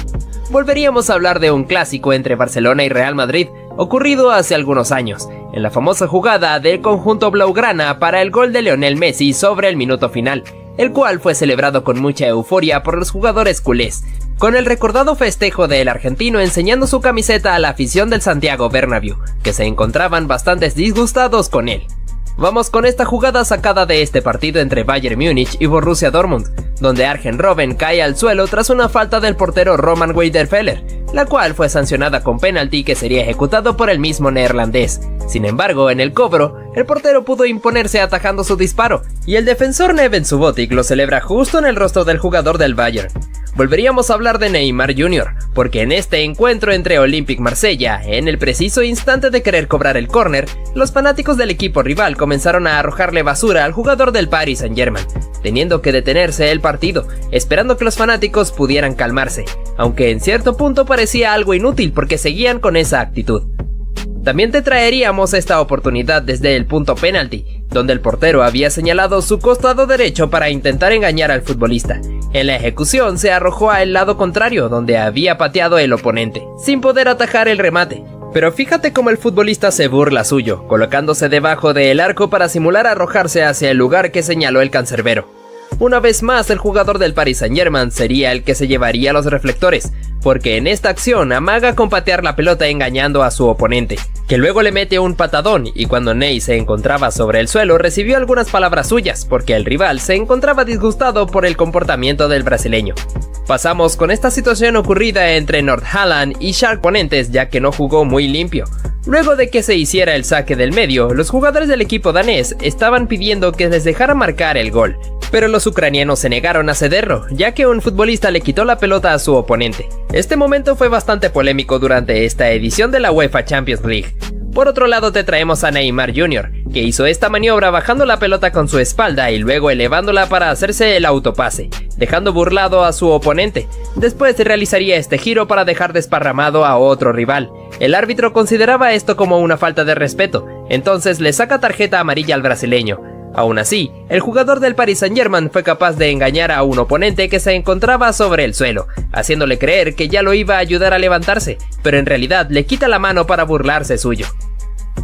Volveríamos a hablar de un clásico entre Barcelona y Real Madrid, ocurrido hace algunos años, en la famosa jugada del conjunto blaugrana para el gol de Lionel Messi sobre el minuto final, el cual fue celebrado con mucha euforia por los jugadores culés, con el recordado festejo del argentino enseñando su camiseta a la afición del Santiago Bernabéu, que se encontraban bastante disgustados con él. Vamos con esta jugada sacada de este partido entre Bayern Múnich y Borussia Dortmund, donde Arjen Robben cae al suelo tras una falta del portero Roman Weidenfeller, la cual fue sancionada con penalti que sería ejecutado por el mismo neerlandés. Sin embargo, en el cobro, el portero pudo imponerse atajando su disparo, y el defensor Neven Subotic lo celebra justo en el rostro del jugador del Bayern. Volveríamos a hablar de Neymar Jr., porque en este encuentro entre Olympique Marsella, en el preciso instante de querer cobrar el córner, los fanáticos del equipo rival comenzaron a arrojarle basura al jugador del Paris Saint-Germain, teniendo que detenerse el partido, esperando que los fanáticos pudieran calmarse, aunque en cierto punto parecía algo inútil porque seguían con esa actitud. También te traeríamos esta oportunidad desde el punto penalti, donde el portero había señalado su costado derecho para intentar engañar al futbolista. En la ejecución se arrojó al lado contrario, donde había pateado el oponente, sin poder atajar el remate. Pero fíjate cómo el futbolista se burla suyo, colocándose debajo del arco para simular arrojarse hacia el lugar que señaló el cancerbero. Una vez más, el jugador del Paris Saint-Germain sería el que se llevaría los reflectores, porque en esta acción amaga con patear la pelota engañando a su oponente, que luego le mete un patadón, y cuando Ney se encontraba sobre el suelo recibió algunas palabras suyas, porque el rival se encontraba disgustado por el comportamiento del brasileño. Pasamos con esta situación ocurrida entre North-Holland y Schalke oponentes, ya que no jugó muy limpio. Luego de que se hiciera el saque del medio, los jugadores del equipo danés estaban pidiendo que les dejara marcar el gol, pero los ucranianos se negaron a cederlo, ya que un futbolista le quitó la pelota a su oponente. Este momento fue bastante polémico durante esta edición de la UEFA Champions League. Por otro lado te traemos a Neymar Jr., que hizo esta maniobra bajando la pelota con su espalda y luego elevándola para hacerse el autopase, dejando burlado a su oponente. Después realizaría este giro para dejar desparramado a otro rival. El árbitro consideraba esto como una falta de respeto, entonces le saca tarjeta amarilla al brasileño. Aún así, el jugador del Paris Saint-Germain fue capaz de engañar a un oponente que se encontraba sobre el suelo, haciéndole creer que ya lo iba a ayudar a levantarse, pero en realidad le quita la mano para burlarse suyo.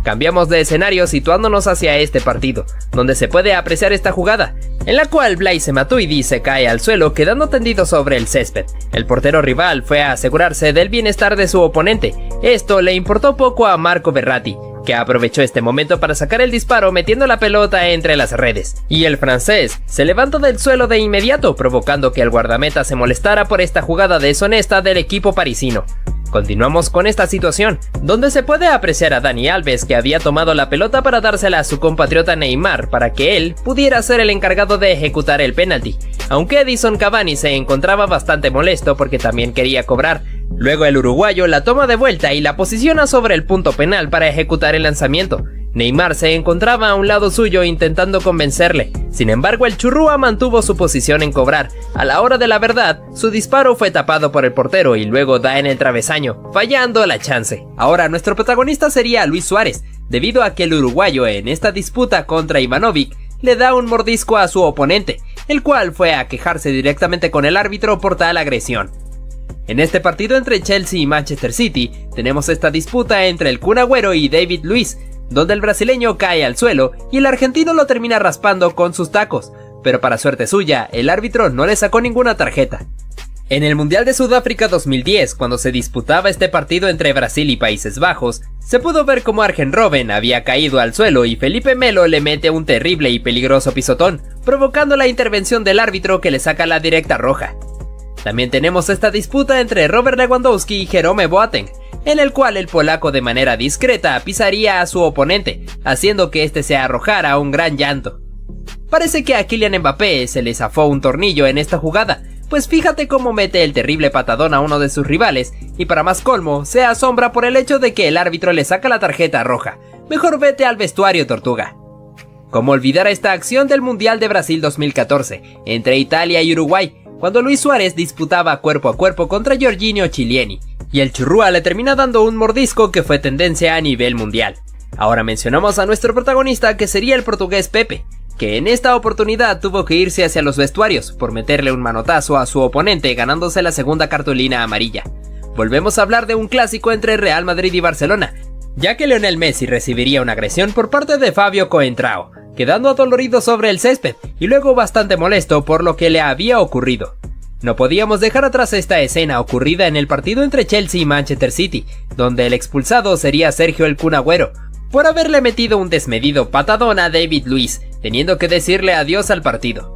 Cambiamos de escenario situándonos hacia este partido, donde se puede apreciar esta jugada, en la cual Blaise Matuidi se cae al suelo quedando tendido sobre el césped. El portero rival fue a asegurarse del bienestar de su oponente. Esto le importó poco a Marco Verratti, que aprovechó este momento para sacar el disparo metiendo la pelota entre las redes. Y el francés se levantó del suelo de inmediato, provocando que el guardameta se molestara por esta jugada deshonesta del equipo parisino. Continuamos con esta situación, donde se puede apreciar a Dani Alves, que había tomado la pelota para dársela a su compatriota Neymar para que él pudiera ser el encargado de ejecutar el penalti, aunque Edison Cavani se encontraba bastante molesto porque también quería cobrar. Luego el uruguayo la toma de vuelta y la posiciona sobre el punto penal para ejecutar el lanzamiento. Neymar se encontraba a un lado suyo intentando convencerle. Sin embargo, el churrúa mantuvo su posición en cobrar. A la hora de la verdad, su disparo fue tapado por el portero y luego da en el travesaño, fallando la chance. Ahora nuestro protagonista sería Luis Suárez, debido a que el uruguayo en esta disputa contra Ivanovic le da un mordisco a su oponente, el cual fue a quejarse directamente con el árbitro por tal agresión. En este partido entre Chelsea y Manchester City, tenemos esta disputa entre el Kun Agüero y David Luiz, donde el brasileño cae al suelo y el argentino lo termina raspando con sus tacos. pero para suerte suya, el árbitro no le sacó ninguna tarjeta. En el Mundial de Sudáfrica 2010, cuando se disputaba este partido entre Brasil y Países Bajos, se pudo ver cómo Arjen Robben había caído al suelo y Felipe Melo le mete un terrible y peligroso pisotón, provocando la intervención del árbitro que le saca la directa roja. También tenemos esta disputa entre Robert Lewandowski y Jerome Boateng, en el cual el polaco de manera discreta pisaría a su oponente, haciendo que este se arrojara un gran llanto. Parece que a Kylian Mbappé se le zafó un tornillo en esta jugada, pues fíjate cómo mete el terrible patadón a uno de sus rivales, y para más colmo, se asombra por el hecho de que el árbitro le saca la tarjeta roja. Mejor vete al vestuario, tortuga. ¿Cómo olvidar esta acción del Mundial de Brasil 2014, entre Italia y Uruguay, cuando Luis Suárez disputaba cuerpo a cuerpo contra Giorginio Chiellini, y el churrúa le termina dando un mordisco que fue tendencia a nivel mundial? Ahora mencionamos a nuestro protagonista, que sería el portugués Pepe, que en esta oportunidad tuvo que irse hacia los vestuarios por meterle un manotazo a su oponente, ganándose la segunda cartulina amarilla. Volvemos a hablar de un clásico entre Real Madrid y Barcelona, ya que Lionel Messi recibiría una agresión por parte de Fabio Coentrao, quedando adolorido sobre el césped y luego bastante molesto por lo que le había ocurrido. No podíamos dejar atrás esta escena ocurrida en el partido entre Chelsea y Manchester City, donde el expulsado sería Sergio El Kun Agüero, por haberle metido un desmedido patadón a David Luiz, teniendo que decirle adiós al partido.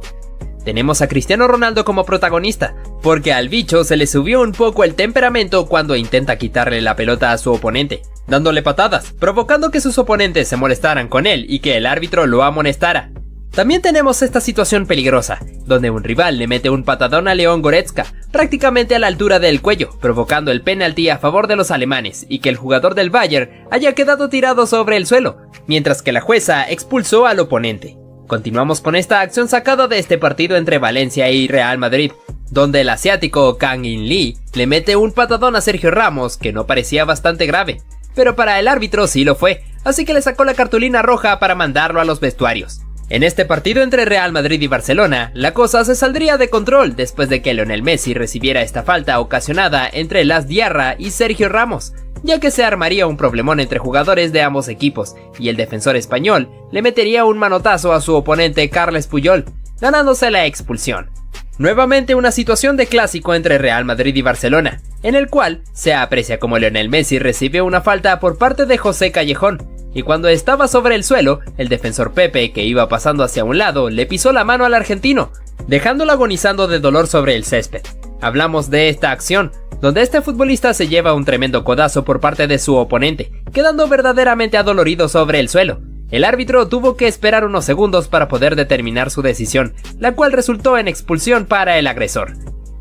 Tenemos a Cristiano Ronaldo como protagonista, porque al bicho se le subió un poco el temperamento cuando intenta quitarle la pelota a su oponente, dándole patadas, provocando que sus oponentes se molestaran con él y que el árbitro lo amonestara. También tenemos esta situación peligrosa, donde un rival le mete un patadón a León Goretzka, prácticamente a la altura del cuello, provocando el penalti a favor de los alemanes y que el jugador del Bayern haya quedado tirado sobre el suelo, mientras que la jueza expulsó al oponente. Continuamos con esta acción sacada de este partido entre Valencia y Real Madrid, donde el asiático Kang In Lee le mete un patadón a Sergio Ramos que no parecía bastante grave, pero para el árbitro sí lo fue, así que le sacó la cartulina roja para mandarlo a los vestuarios. En este partido entre Real Madrid y Barcelona, la cosa se saldría de control después de que Lionel Messi recibiera esta falta ocasionada entre Las Diarra y Sergio Ramos, ya que se armaría un problemón entre jugadores de ambos equipos, y el defensor español le metería un manotazo a su oponente Carles Puyol, ganándose la expulsión. Nuevamente una situación de clásico entre Real Madrid y Barcelona, en el cual se aprecia como Lionel Messi recibe una falta por parte de José Callejón, y cuando estaba sobre el suelo, el defensor Pepe, que iba pasando hacia un lado, le pisó la mano al argentino, dejándolo agonizando de dolor sobre el césped. Hablamos de esta acción, donde este futbolista se lleva un tremendo codazo por parte de su oponente, quedando verdaderamente adolorido sobre el suelo. El árbitro tuvo que esperar unos segundos para poder determinar su decisión, la cual resultó en expulsión para el agresor.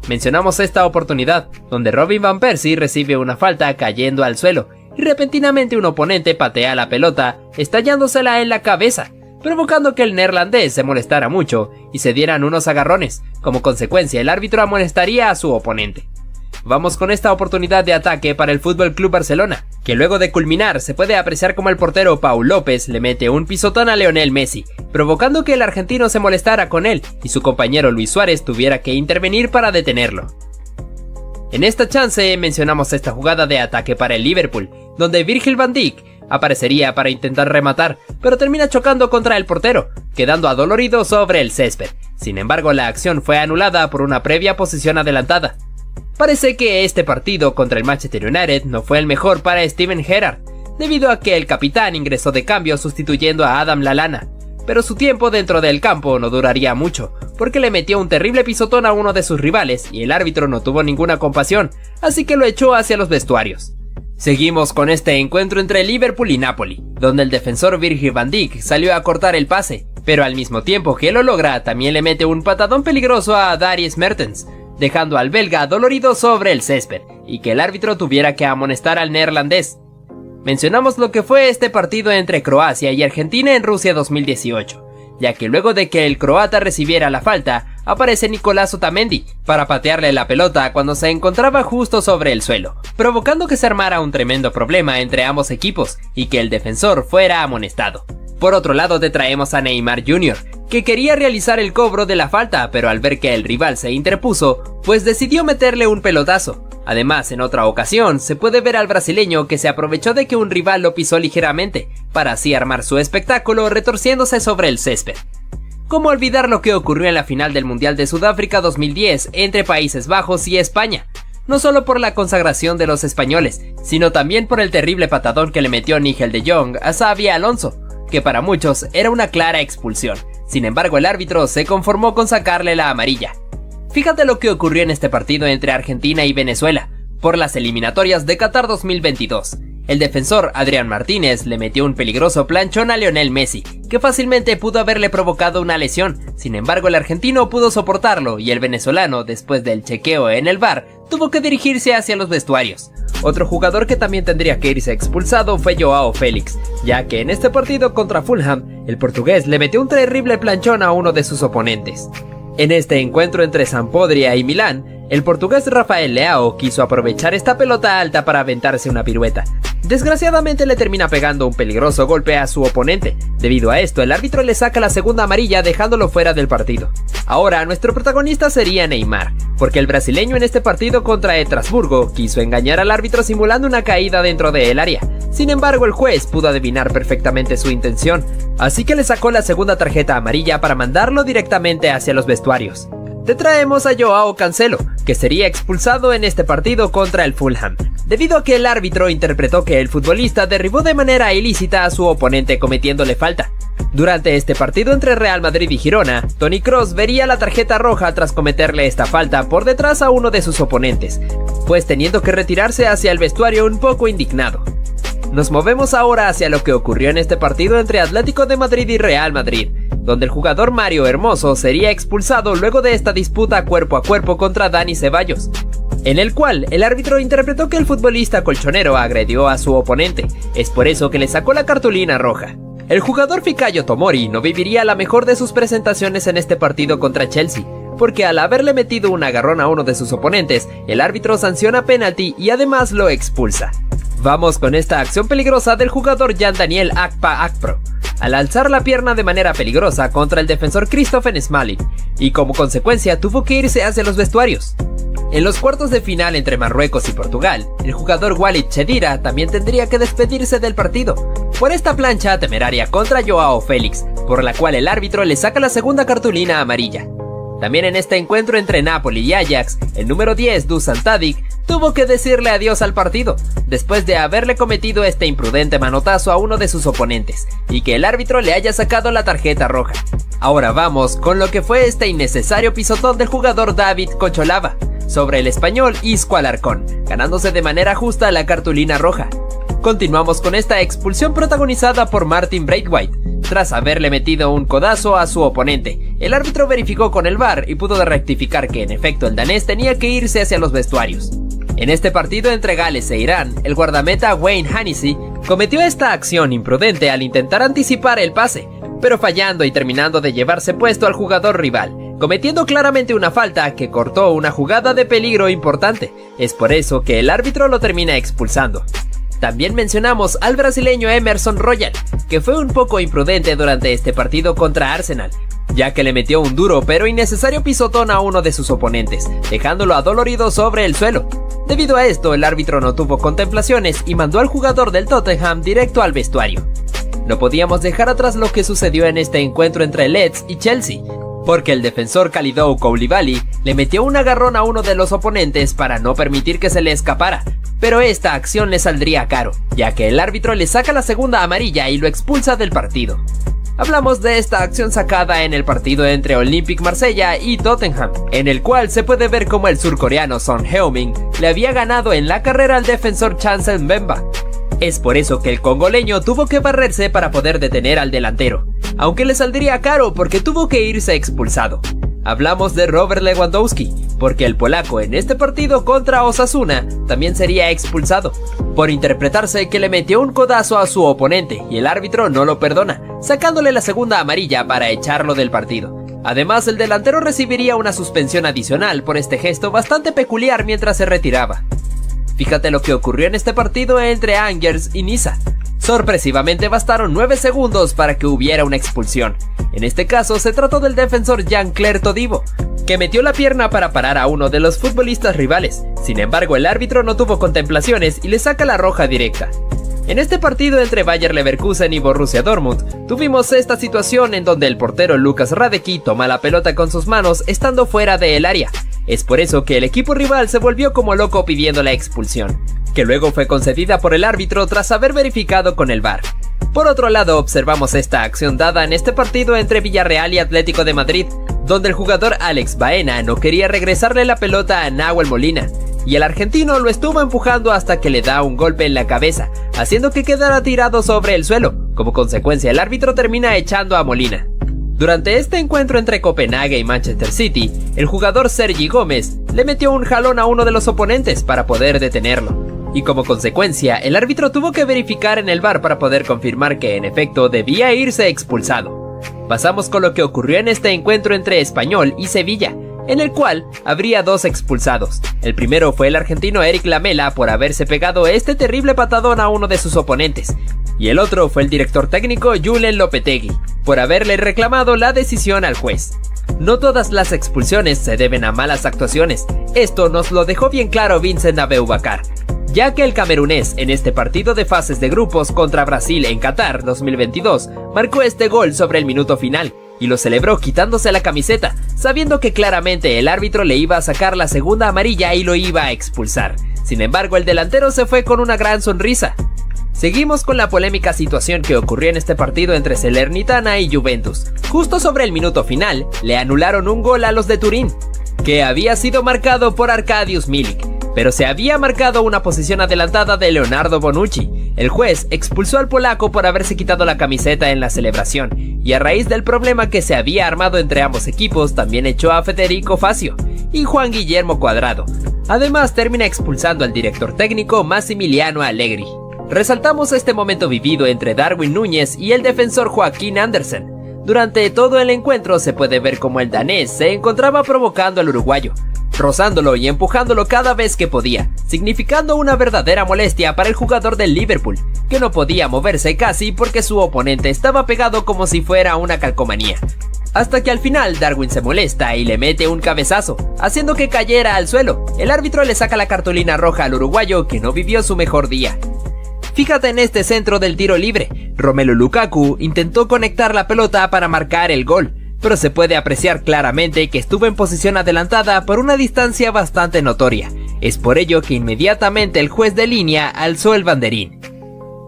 Mencionamos esta oportunidad, donde Robin Van Persie recibe una falta cayendo al suelo, y repentinamente un oponente patea la pelota, estallándosela en la cabeza, provocando que el neerlandés se molestara mucho y se dieran unos agarrones. Como consecuencia, el árbitro amonestaría a su oponente. Vamos con esta oportunidad de ataque para el FC Barcelona, que luego de culminar se puede apreciar como el portero Pau López le mete un pisotón a Lionel Messi, provocando que el argentino se molestara con él y su compañero Luis Suárez tuviera que intervenir para detenerlo. En esta chance mencionamos esta jugada de ataque para el Liverpool, donde Virgil van Dijk aparecería para intentar rematar, pero termina chocando contra el portero, quedando adolorido sobre el césped. Sin embargo, la acción fue anulada por una previa posición adelantada. Parece que este partido contra el Manchester United no fue el mejor para Steven Gerrard, debido a que el capitán ingresó de cambio sustituyendo a Adam Lallana, pero su tiempo dentro del campo no duraría mucho, porque le metió un terrible pisotón a uno de sus rivales y el árbitro no tuvo ninguna compasión, así que lo echó hacia los vestuarios. Seguimos con este encuentro entre Liverpool y Napoli, donde el defensor Virgil van Dijk salió a cortar el pase, pero al mismo tiempo que lo logra también le mete un patadón peligroso a Dries Mertens, dejando al belga dolorido sobre el césped, y que el árbitro tuviera que amonestar al neerlandés. Mencionamos lo que fue este partido entre Croacia y Argentina en Rusia 2018, ya que luego de que el croata recibiera la falta, aparece Nicolás Otamendi para patearle la pelota cuando se encontraba justo sobre el suelo, provocando que se armara un tremendo problema entre ambos equipos y que el defensor fuera amonestado. Por otro lado te traemos a Neymar Jr., que quería realizar el cobro de la falta, pero al ver que el rival se interpuso, pues decidió meterle un pelotazo. Además, en otra ocasión, se puede ver al brasileño que se aprovechó de que un rival lo pisó ligeramente, para así armar su espectáculo retorciéndose sobre el césped. ¿Cómo olvidar lo que ocurrió en la final del Mundial de Sudáfrica 2010 entre Países Bajos y España? No solo por la consagración de los españoles, sino también por el terrible patadón que le metió Nigel de Jong a Xabi Alonso, que para muchos era una clara expulsión. Sin embargo, el árbitro se conformó con sacarle la amarilla. Fíjate lo que ocurrió en este partido entre Argentina y Venezuela, por las eliminatorias de Qatar 2022. El defensor Adrián Martínez le metió un peligroso planchón a Lionel Messi, que fácilmente pudo haberle provocado una lesión. Sin embargo, el argentino pudo soportarlo y el venezolano, después del chequeo en el VAR, tuvo que dirigirse hacia los vestuarios. Otro jugador que también tendría que irse expulsado fue Joao Félix, ya que en este partido contra Fulham, el portugués le metió un terrible planchón a uno de sus oponentes. En este encuentro entre Sampdoria y Milán, el portugués Rafael Leao quiso aprovechar esta pelota alta para aventarse una pirueta. Desgraciadamente le termina pegando un peligroso golpe a su oponente. Debido a esto, el árbitro le saca la segunda amarilla dejándolo fuera del partido. Ahora, nuestro protagonista sería Neymar, porque el brasileño en este partido contra Estrasburgo quiso engañar al árbitro simulando una caída dentro del área. Sin embargo, el juez pudo adivinar perfectamente su intención, así que le sacó la segunda tarjeta amarilla para mandarlo directamente hacia los vestuarios. Te traemos a Joao Cancelo, que sería expulsado en este partido contra el Fulham, debido a que el árbitro interpretó que el futbolista derribó de manera ilícita a su oponente cometiéndole falta. Durante este partido entre Real Madrid y Girona, Toni Kroos vería la tarjeta roja tras cometerle esta falta por detrás a uno de sus oponentes, pues teniendo que retirarse hacia el vestuario un poco indignado. Nos movemos ahora hacia lo que ocurrió en este partido entre Atlético de Madrid y Real Madrid, donde el jugador Mario Hermoso sería expulsado luego de esta disputa cuerpo a cuerpo contra Dani Ceballos, en el cual el árbitro interpretó que el futbolista colchonero agredió a su oponente. Es por eso que le sacó la cartulina roja. El jugador Fikayo Tomori no viviría la mejor de sus presentaciones en este partido contra Chelsea, porque al haberle metido un agarrón a uno de sus oponentes, el árbitro sanciona penalti y además lo expulsa. Vamos con esta acción peligrosa del jugador Jan Daniel Akpa Akpro, al alzar la pierna de manera peligrosa contra el defensor Christopher Smalling, y como consecuencia tuvo que irse hacia los vestuarios. En los cuartos de final entre Marruecos y Portugal, el jugador Walid Chedira también tendría que despedirse del partido, por esta plancha temeraria contra Joao Félix, por la cual el árbitro le saca la segunda cartulina amarilla. También en este encuentro entre Napoli y Ajax, el número 10 Dusan Tadic tuvo que decirle adiós al partido, después de haberle cometido este imprudente manotazo a uno de sus oponentes, y que el árbitro le haya sacado la tarjeta roja. Ahora vamos con lo que fue este innecesario pisotón del jugador David Cocholava sobre el español Isco Alarcón, ganándose de manera justa la cartulina roja. Continuamos con esta expulsión protagonizada por Martin Braithwaite. Tras haberle metido un codazo a su oponente, el árbitro verificó con el VAR y pudo rectificar que en efecto el danés tenía que irse hacia los vestuarios. En este partido entre Gales e Irán, el guardameta Wayne Hennessy cometió esta acción imprudente al intentar anticipar el pase, pero fallando y terminando de llevarse puesto al jugador rival, cometiendo claramente una falta que cortó una jugada de peligro importante. Es por eso que el árbitro lo termina expulsando. También mencionamos al brasileño Emerson Royal, que fue un poco imprudente durante este partido contra Arsenal, ya que le metió un duro pero innecesario pisotón a uno de sus oponentes, dejándolo adolorido sobre el suelo. Debido a esto, el árbitro no tuvo contemplaciones y mandó al jugador del Tottenham directo al vestuario. No podíamos dejar atrás lo que sucedió en este encuentro entre Leeds y Chelsea, porque el defensor Kalidou Koulibaly le metió un agarrón a uno de los oponentes para no permitir que se le escapara, pero esta acción le saldría caro, ya que el árbitro le saca la segunda amarilla y lo expulsa del partido. Hablamos de esta acción sacada en el partido entre Olympique Marsella y Tottenham, en el cual se puede ver cómo el surcoreano Son Heung-min le había ganado en la carrera al defensor Chancel Mbemba. Es por eso que el congoleño tuvo que barrerse para poder detener al delantero, aunque le saldría caro porque tuvo que irse expulsado. Hablamos de Robert Lewandowski, porque el polaco en este partido contra Osasuna también sería expulsado, por interpretarse que le metió un codazo a su oponente y el árbitro no lo perdona, sacándole la segunda amarilla para echarlo del partido. Además, el delantero recibiría una suspensión adicional por este gesto bastante peculiar mientras se retiraba. Fíjate lo que ocurrió en este partido entre Angers y Niza. Sorpresivamente bastaron 9 segundos para que hubiera una expulsión. En este caso se trató del defensor Jean-Claire Todibo, que metió la pierna para parar a uno de los futbolistas rivales. Sin embargo, el árbitro no tuvo contemplaciones y le saca la roja directa. En este partido entre Bayer Leverkusen y Borussia Dortmund, tuvimos esta situación en donde el portero Lukas Hradecky toma la pelota con sus manos estando fuera del área. Es por eso que el equipo rival se volvió como loco pidiendo la expulsión, que luego fue concedida por el árbitro tras haber verificado con el VAR. Por otro lado, observamos esta acción dada en este partido entre Villarreal y Atlético de Madrid, donde el jugador Alex Baena no quería regresarle la pelota a Nahuel Molina, y el argentino lo estuvo empujando hasta que le da un golpe en la cabeza, haciendo que quedara tirado sobre el suelo. Como consecuencia, el árbitro termina echando a Molina. Durante este encuentro entre Copenhague y Manchester City, el jugador Sergi Gómez le metió un jalón a uno de los oponentes para poder detenerlo, y como consecuencia, el árbitro tuvo que verificar en el VAR para poder confirmar que en efecto debía irse expulsado. Pasamos con lo que ocurrió en este encuentro entre Español y Sevilla, en el cual habría dos expulsados. El primero fue el argentino Eric Lamela por haberse pegado este terrible patadón a uno de sus oponentes, y el otro fue el director técnico Julen Lopetegui, por haberle reclamado la decisión al juez. No todas las expulsiones se deben a malas actuaciones, esto nos lo dejó bien claro Vincent Aboubakar, ya que el camerunés en este partido de fases de grupos contra Brasil en Qatar 2022 marcó este gol sobre el minuto final, y lo celebró quitándose la camiseta, sabiendo que claramente el árbitro le iba a sacar la segunda amarilla y lo iba a expulsar. Sin embargo, el delantero se fue con una gran sonrisa. Seguimos con la polémica situación que ocurrió en este partido entre Salernitana y Juventus. Justo sobre el minuto final, le anularon un gol a los de Turín, que había sido marcado por Arkadiusz Milik, pero se había marcado una posición adelantada de Leonardo Bonucci. El juez expulsó al polaco por haberse quitado la camiseta en la celebración, y a raíz del problema que se había armado entre ambos equipos, también echó a Federico Facio y Juan Guillermo Cuadrado. Además, termina expulsando al director técnico Massimiliano Allegri. Resaltamos este momento vivido entre Darwin Núñez y el defensor Joaquín Andersen. Durante todo el encuentro se puede ver cómo el danés se encontraba provocando al uruguayo, rozándolo y empujándolo cada vez que podía, significando una verdadera molestia para el jugador del Liverpool, que no podía moverse casi porque su oponente estaba pegado como si fuera una calcomanía. Hasta que al final Darwin se molesta y le mete un cabezazo, haciendo que cayera al suelo. El árbitro le saca la cartulina roja al uruguayo, que no vivió su mejor día. Fíjate en este centro del tiro libre, Romelu Lukaku intentó conectar la pelota para marcar el gol, pero se puede apreciar claramente que estuvo en posición adelantada por una distancia bastante notoria. Es por ello que inmediatamente el juez de línea alzó el banderín.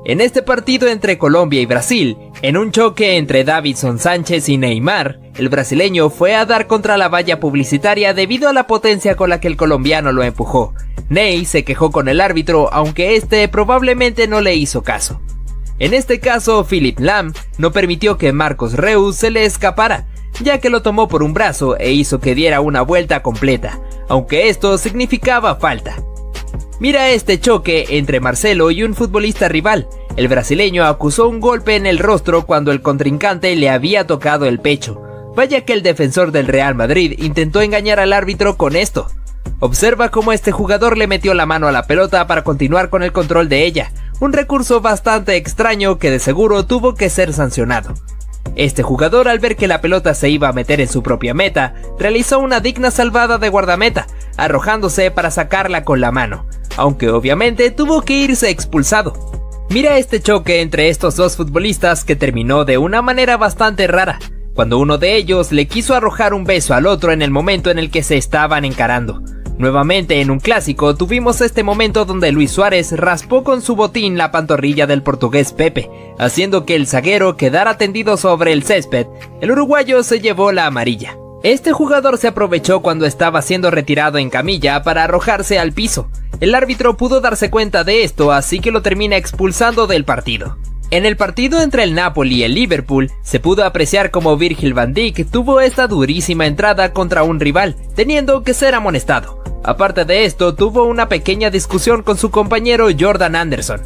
En este partido entre Colombia y Brasil, en un choque entre Davinson Sánchez y Neymar, el brasileño fue a dar contra la valla publicitaria debido a la potencia con la que el colombiano lo empujó. Ney se quejó con el árbitro, aunque este probablemente no le hizo caso. En este caso, Philipp Lahm no permitió que Marcos Reus se le escapara, ya que lo tomó por un brazo e hizo que diera una vuelta completa, aunque esto significaba falta. Mira este choque entre Marcelo y un futbolista rival. El brasileño acusó un golpe en el rostro cuando el contrincante le había tocado el pecho. Vaya que el defensor del Real Madrid intentó engañar al árbitro con esto. Observa cómo este jugador le metió la mano a la pelota para continuar con el control de ella, un recurso bastante extraño que de seguro tuvo que ser sancionado. Este jugador, al ver que la pelota se iba a meter en su propia meta, realizó una digna salvada de guardameta, arrojándose para sacarla con la mano, aunque obviamente tuvo que irse expulsado. Mira este choque entre estos dos futbolistas que terminó de una manera bastante rara, cuando uno de ellos le quiso arrojar un beso al otro en el momento en el que se estaban encarando. Nuevamente en un clásico tuvimos este momento donde Luis Suárez raspó con su botín la pantorrilla del portugués Pepe, haciendo que el zaguero quedara tendido sobre el césped. El uruguayo se llevó la amarilla. Este jugador se aprovechó cuando estaba siendo retirado en camilla para arrojarse al piso. El árbitro pudo darse cuenta de esto, así que lo termina expulsando del partido. En el partido entre el Napoli y el Liverpool, se pudo apreciar como Virgil van Dijk tuvo esta durísima entrada contra un rival, teniendo que ser amonestado. Aparte de esto, tuvo una pequeña discusión con su compañero Jordan Anderson.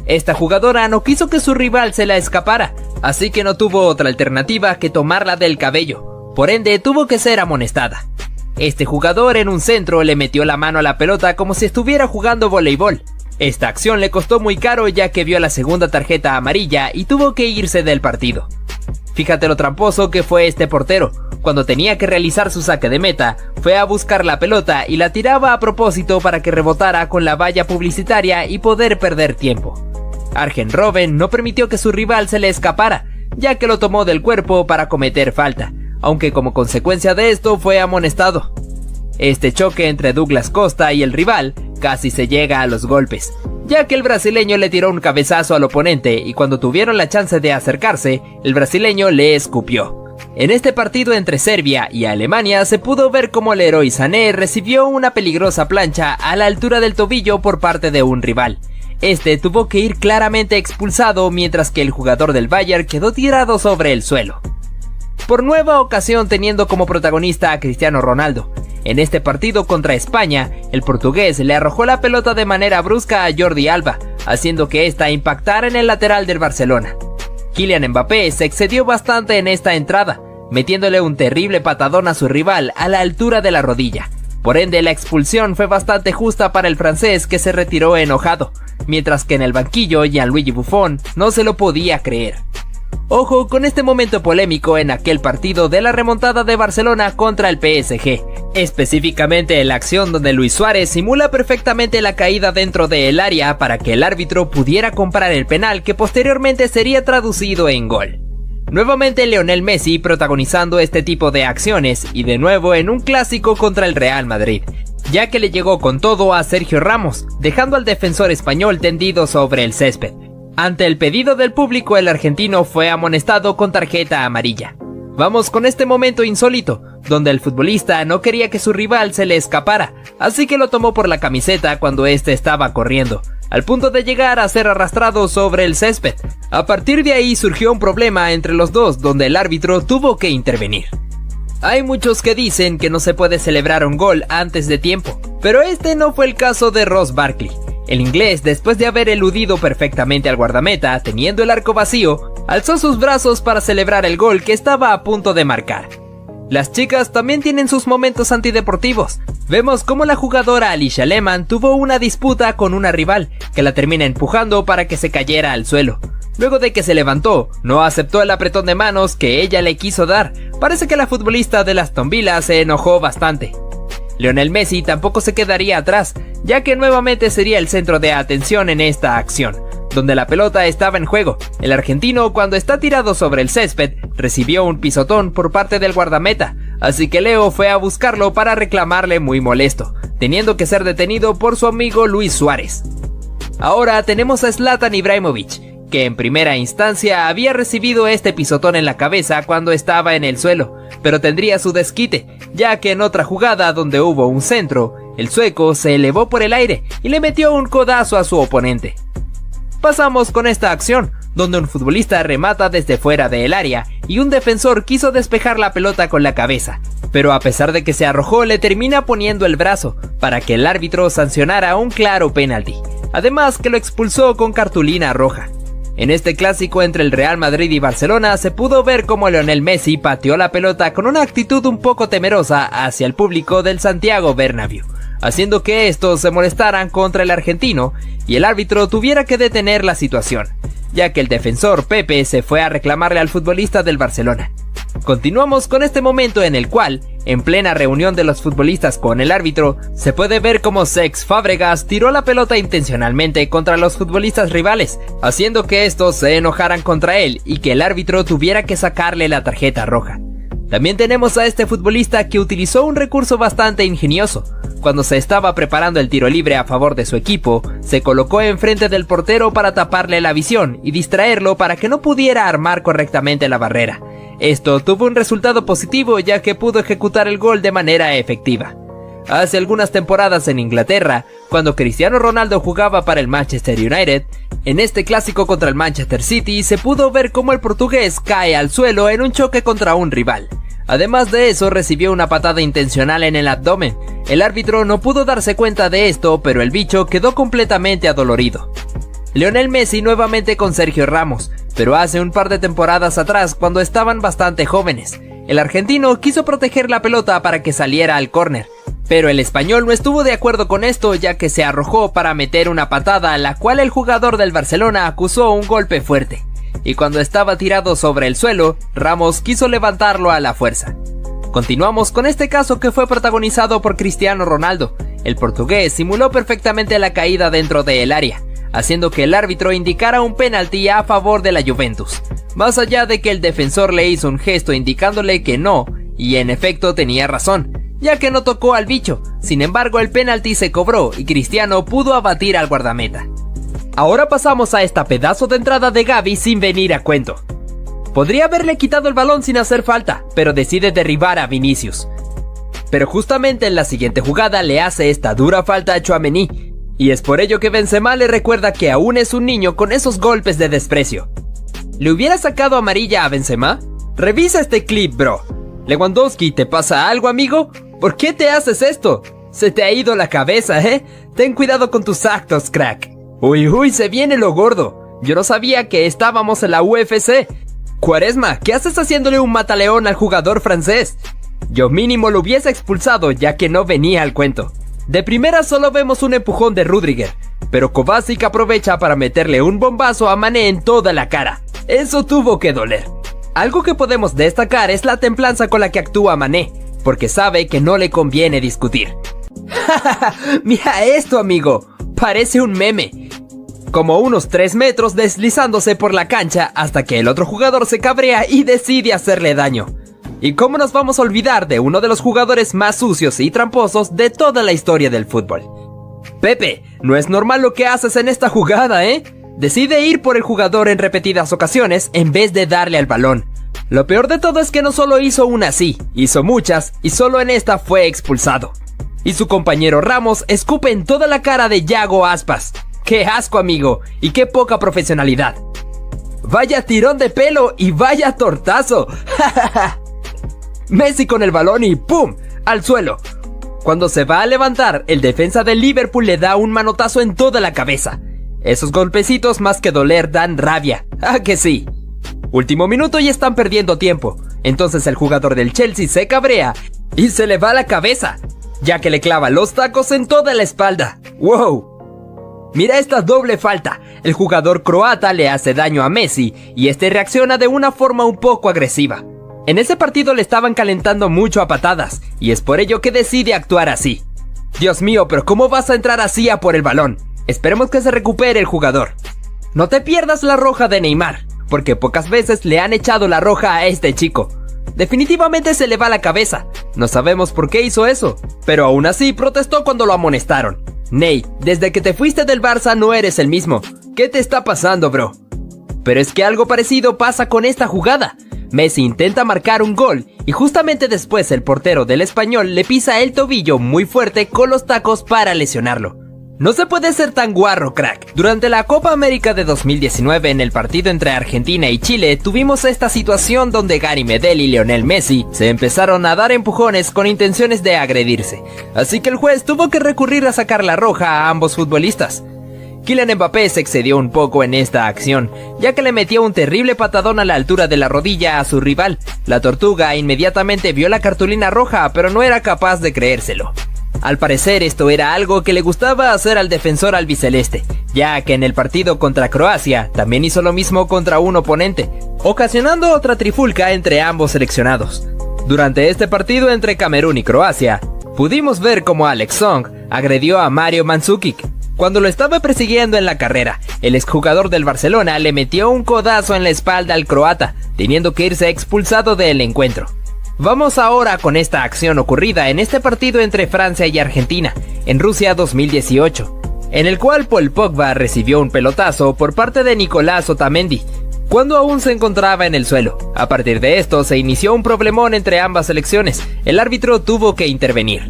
Esta jugadora no quiso que su rival se la escapara, así que no tuvo otra alternativa que tomarla del cabello, por ende tuvo que ser amonestada. Este jugador en un centro le metió la mano a la pelota como si estuviera jugando voleibol. Esta acción le costó muy caro ya que vio la segunda tarjeta amarilla y tuvo que irse del partido. Fíjate lo tramposo que fue este portero. Cuando tenía que realizar su saque de meta, fue a buscar la pelota y la tiraba a propósito para que rebotara con la valla publicitaria y poder perder tiempo. Arjen Robben no permitió que su rival se le escapara, ya que lo tomó del cuerpo para cometer falta, aunque como consecuencia de esto fue amonestado. Este choque entre Douglas Costa y el rival casi se llega a los golpes, ya que el brasileño le tiró un cabezazo al oponente y cuando tuvieron la chance de acercarse, el brasileño le escupió. En este partido entre Serbia y Alemania se pudo ver cómo Leroy Sané recibió una peligrosa plancha a la altura del tobillo por parte de un rival. Este tuvo que ir claramente expulsado mientras que el jugador del Bayern quedó tirado sobre el suelo. Por nueva ocasión teniendo como protagonista a Cristiano Ronaldo. En este partido contra España, el portugués le arrojó la pelota de manera brusca a Jordi Alba, haciendo que ésta impactara en el lateral del Barcelona. Kylian Mbappé se excedió bastante en esta entrada, metiéndole un terrible patadón a su rival a la altura de la rodilla. Por ende, la expulsión fue bastante justa para el francés, que se retiró enojado, mientras que en el banquillo Gianluigi Buffon no se lo podía creer. Ojo con este momento polémico en aquel partido de la remontada de Barcelona contra el PSG, específicamente en la acción donde Luis Suárez simula perfectamente la caída dentro del área para que el árbitro pudiera comprar el penal que posteriormente sería traducido en gol. Nuevamente Lionel Messi protagonizando este tipo de acciones y de nuevo en un clásico contra el Real Madrid, ya que le llegó con todo a Sergio Ramos, dejando al defensor español tendido sobre el césped. Ante el pedido del público, el argentino fue amonestado con tarjeta amarilla. Vamos con este momento insólito, donde el futbolista no quería que su rival se le escapara, así que lo tomó por la camiseta cuando este estaba corriendo, al punto de llegar a ser arrastrado sobre el césped. A partir de ahí surgió un problema entre los dos, donde el árbitro tuvo que intervenir. Hay muchos que dicen que no se puede celebrar un gol antes de tiempo, pero este no fue el caso de Ross Barkley. El inglés, después de haber eludido perfectamente al guardameta, teniendo el arco vacío, alzó sus brazos para celebrar el gol que estaba a punto de marcar. Las chicas también tienen sus momentos antideportivos. Vemos cómo la jugadora Alicia Lehmann tuvo una disputa con una rival, que la termina empujando para que se cayera al suelo. Luego de que se levantó, no aceptó el apretón de manos que ella le quiso dar. Parece que la futbolista de Aston Villa se enojó bastante. Lionel Messi tampoco se quedaría atrás, ya que nuevamente sería el centro de atención en esta acción, donde la pelota estaba en juego. El argentino, cuando está tirado sobre el césped, recibió un pisotón por parte del guardameta, así que Leo fue a buscarlo para reclamarle muy molesto, teniendo que ser detenido por su amigo Luis Suárez. Ahora tenemos a Zlatan Ibrahimovic, que en primera instancia había recibido este pisotón en la cabeza cuando estaba en el suelo, pero tendría su desquite, ya que en otra jugada donde hubo un centro, el sueco se elevó por el aire y le metió un codazo a su oponente. Pasamos con esta acción, donde un futbolista remata desde fuera del área y un defensor quiso despejar la pelota con la cabeza, pero a pesar de que se arrojó le termina poniendo el brazo para que el árbitro sancionara un claro penalti, además que lo expulsó con cartulina roja. En este clásico entre el Real Madrid y Barcelona se pudo ver cómo Lionel Messi pateó la pelota con una actitud un poco temerosa hacia el público del Santiago Bernabéu, haciendo que estos se molestaran contra el argentino y el árbitro tuviera que detener la situación, ya que el defensor Pepe se fue a reclamarle al futbolista del Barcelona. Continuamos con este momento en el cual, en plena reunión de los futbolistas con el árbitro, se puede ver cómo Cesc Fábregas tiró la pelota intencionalmente contra los futbolistas rivales, haciendo que estos se enojaran contra él y que el árbitro tuviera que sacarle la tarjeta roja. También tenemos a este futbolista que utilizó un recurso bastante ingenioso. Cuando se estaba preparando el tiro libre a favor de su equipo, se colocó enfrente del portero para taparle la visión y distraerlo para que no pudiera armar correctamente la barrera. Esto tuvo un resultado positivo, ya que pudo ejecutar el gol de manera efectiva. Hace algunas temporadas en Inglaterra, cuando Cristiano Ronaldo jugaba para el Manchester United, en este clásico contra el Manchester City se pudo ver cómo el portugués cae al suelo en un choque contra un rival. Además de eso, recibió una patada intencional en el abdomen. El árbitro no pudo darse cuenta de esto, pero el bicho quedó completamente adolorido. Lionel Messi nuevamente con Sergio Ramos, pero hace un par de temporadas atrás cuando estaban bastante jóvenes. El argentino quiso proteger la pelota para que saliera al córner, pero el español no estuvo de acuerdo con esto, ya que se arrojó para meter una patada, la cual el jugador del Barcelona acusó un golpe fuerte. Y cuando estaba tirado sobre el suelo, Ramos quiso levantarlo a la fuerza. Continuamos con este caso que fue protagonizado por Cristiano Ronaldo. El portugués simuló perfectamente la caída dentro del área, haciendo que el árbitro indicara un penalti a favor de la Juventus. Más allá de que el defensor le hizo un gesto indicándole que no, y en efecto tenía razón, ya que no tocó al bicho. Sin embargo, el penalti se cobró y Cristiano pudo abatir al guardameta. Ahora pasamos a esta pedazo de entrada de Gavi sin venir a cuento. Podría haberle quitado el balón sin hacer falta, pero decide derribar a Vinicius. Pero justamente en la siguiente jugada le hace esta dura falta a Tchouaméni, y es por ello que Benzema le recuerda que aún es un niño con esos golpes de desprecio. ¿Le hubiera sacado amarilla a Benzema? Revisa este clip, bro. Lewandowski, ¿te pasa algo, amigo? ¿Por qué te haces esto? Se te ha ido la cabeza, ¿eh? Ten cuidado con tus actos, crack. Uy, se viene lo gordo. Yo no sabía que estábamos en la UFC. Cuaresma, ¿qué haces haciéndole un mataleón al jugador francés? Yo mínimo lo hubiese expulsado ya que no venía al cuento. De primera solo vemos un empujón de Rüdiger, pero Kovacic aprovecha para meterle un bombazo a Mané en toda la cara. Eso tuvo que doler. Algo que podemos destacar es la templanza con la que actúa Mané, porque sabe que no le conviene discutir. Mira esto, amigo, parece un meme. Como unos 3 metros deslizándose por la cancha hasta que el otro jugador se cabrea y decide hacerle daño. ¿Y cómo nos vamos a olvidar de uno de los jugadores más sucios y tramposos de toda la historia del fútbol? Pepe, no es normal lo que haces en esta jugada, ¿eh? Decide ir por el jugador en repetidas ocasiones en vez de darle al balón. Lo peor de todo es que no solo hizo una así, hizo muchas y solo en esta fue expulsado. Y su compañero Ramos escupe en toda la cara de Yago Aspas. ¡Qué asco, amigo! ¡Y qué poca profesionalidad! ¡Vaya tirón de pelo y vaya tortazo! Messi con el balón y ¡pum! Al suelo. Cuando se va a levantar, el defensa del Liverpool le da un manotazo en toda la cabeza. Esos golpecitos más que doler dan rabia. ¡Ah, que sí! Último minuto y están perdiendo tiempo. Entonces el jugador del Chelsea se cabrea y se le va la cabeza, ya que le clava los tacos en toda la espalda. ¡Wow! Mira esta doble falta. El jugador croata le hace daño a Messi y este reacciona de una forma un poco agresiva. En ese partido le estaban calentando mucho a patadas y es por ello que decide actuar así. Dios mío, pero ¿cómo vas a entrar así a por el balón? Esperemos que se recupere el jugador. No te pierdas la roja de Neymar, porque pocas veces le han echado la roja a este chico. Definitivamente se le va la cabeza. No sabemos por qué hizo eso, pero aún así protestó cuando lo amonestaron. Ney, desde que te fuiste del Barça no eres el mismo. ¿Qué te está pasando, bro? Pero es que algo parecido pasa con esta jugada. Messi intenta marcar un gol y justamente después el portero del Español le pisa el tobillo muy fuerte con los tacos para lesionarlo. No se puede ser tan guarro, crack. Durante la Copa América de 2019, en el partido entre Argentina y Chile, tuvimos esta situación donde Gary Medel y Lionel Messi se empezaron a dar empujones con intenciones de agredirse. Así que el juez tuvo que recurrir a sacar la roja a ambos futbolistas. Kylian Mbappé se excedió un poco en esta acción, ya que le metió un terrible patadón a la altura de la rodilla a su rival. La Tortuga inmediatamente vio la cartulina roja, pero no era capaz de creérselo. Al parecer esto era algo que le gustaba hacer al defensor albiceleste, ya que en el partido contra Croacia también hizo lo mismo contra un oponente, ocasionando otra trifulca entre ambos seleccionados. Durante este partido entre Camerún y Croacia, pudimos ver cómo Alex Song agredió a Mario Mandzukic. Cuando lo estaba persiguiendo en la carrera, el exjugador del Barcelona le metió un codazo en la espalda al croata, teniendo que irse expulsado del encuentro. Vamos ahora con esta acción ocurrida en este partido entre Francia y Argentina, en Rusia 2018, en el cual Paul Pogba recibió un pelotazo por parte de Nicolás Otamendi, cuando aún se encontraba en el suelo. A partir de esto se inició un problemón entre ambas selecciones, el árbitro tuvo que intervenir.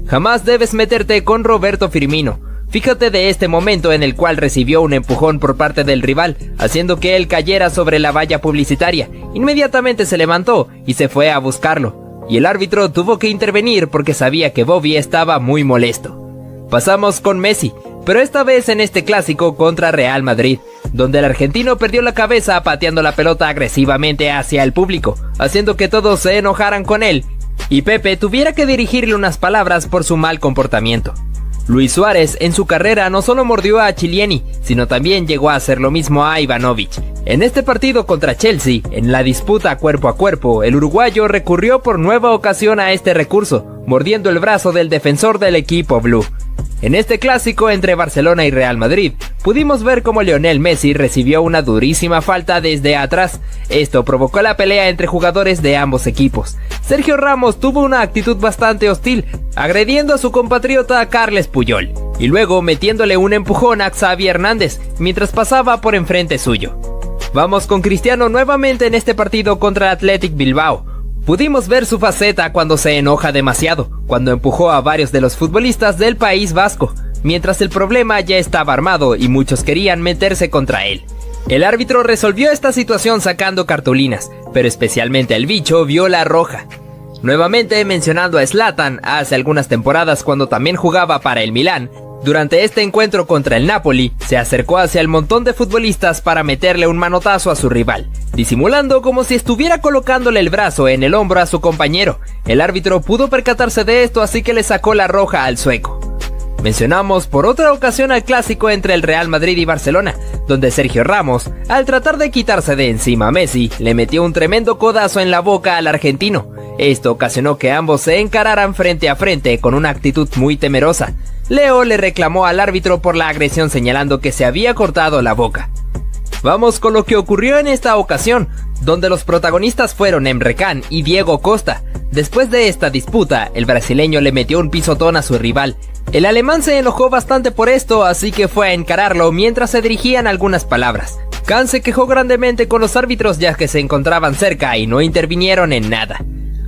Jamás debes meterte con Roberto Firmino. Fíjate de este momento en el cual recibió un empujón por parte del rival, haciendo que él cayera sobre la valla publicitaria. Inmediatamente se levantó y se fue a buscarlo, y el árbitro tuvo que intervenir porque sabía que Bobby estaba muy molesto. Pasamos con Messi, pero esta vez en este clásico contra Real Madrid, donde el argentino perdió la cabeza pateando la pelota agresivamente hacia el público, haciendo que todos se enojaran con él, y Pepe tuviera que dirigirle unas palabras por su mal comportamiento. Luis Suárez en su carrera no solo mordió a Chiellini, sino también llegó a hacer lo mismo a Ivanovic. En este partido contra Chelsea, en la disputa cuerpo a cuerpo, el uruguayo recurrió por nueva ocasión a este recurso, mordiendo el brazo del defensor del equipo blue. En este clásico entre Barcelona y Real Madrid, pudimos ver cómo Lionel Messi recibió una durísima falta desde atrás. Esto provocó la pelea entre jugadores de ambos equipos. Sergio Ramos tuvo una actitud bastante hostil, agrediendo a su compatriota Carles Puyol, y luego metiéndole un empujón a Xavi Hernández, mientras pasaba por enfrente suyo. Vamos con Cristiano nuevamente en este partido contra el Athletic Bilbao. Pudimos ver su faceta cuando se enoja demasiado, cuando empujó a varios de los futbolistas del País Vasco, mientras el problema ya estaba armado y muchos querían meterse contra él. El árbitro resolvió esta situación sacando cartulinas, pero especialmente el bicho vio la roja. Nuevamente mencionando a Zlatan hace algunas temporadas cuando también jugaba para el Milán, durante este encuentro contra el Napoli, se acercó hacia el montón de futbolistas para meterle un manotazo a su rival, disimulando como si estuviera colocándole el brazo en el hombro a su compañero. El árbitro pudo percatarse de esto, así que le sacó la roja al sueco. Mencionamos por otra ocasión al clásico entre el Real Madrid y Barcelona, donde Sergio Ramos, al tratar de quitarse de encima a Messi, le metió un tremendo codazo en la boca al argentino. Esto ocasionó que ambos se encararan frente a frente con una actitud muy temerosa. Leo le reclamó al árbitro por la agresión señalando que se había cortado la boca. Vamos con lo que ocurrió en esta ocasión, donde los protagonistas fueron Emre Can y Diego Costa. Después de esta disputa, el brasileño le metió un pisotón a su rival. El alemán se enojó bastante por esto, así que fue a encararlo mientras se dirigían algunas palabras. Can se quejó grandemente con los árbitros ya que se encontraban cerca y no intervinieron en nada.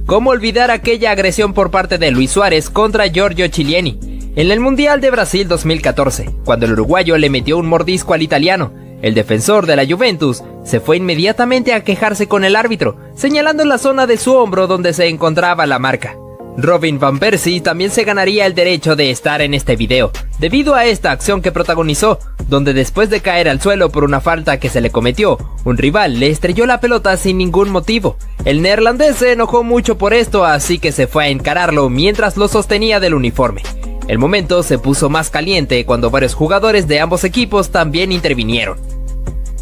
¿Cómo olvidar aquella agresión por parte de Luis Suárez contra Giorgio Chiellini en el Mundial de Brasil 2014, cuando el uruguayo le metió un mordisco al italiano? El defensor de la Juventus se fue inmediatamente a quejarse con el árbitro, señalando la zona de su hombro donde se encontraba la marca. Robin van Persie también se ganaría el derecho de estar en este video, debido a esta acción que protagonizó, donde después de caer al suelo por una falta que se le cometió, un rival le estrelló la pelota sin ningún motivo. El neerlandés se enojó mucho por esto, así que se fue a encararlo mientras lo sostenía del uniforme. El momento se puso más caliente cuando varios jugadores de ambos equipos también intervinieron.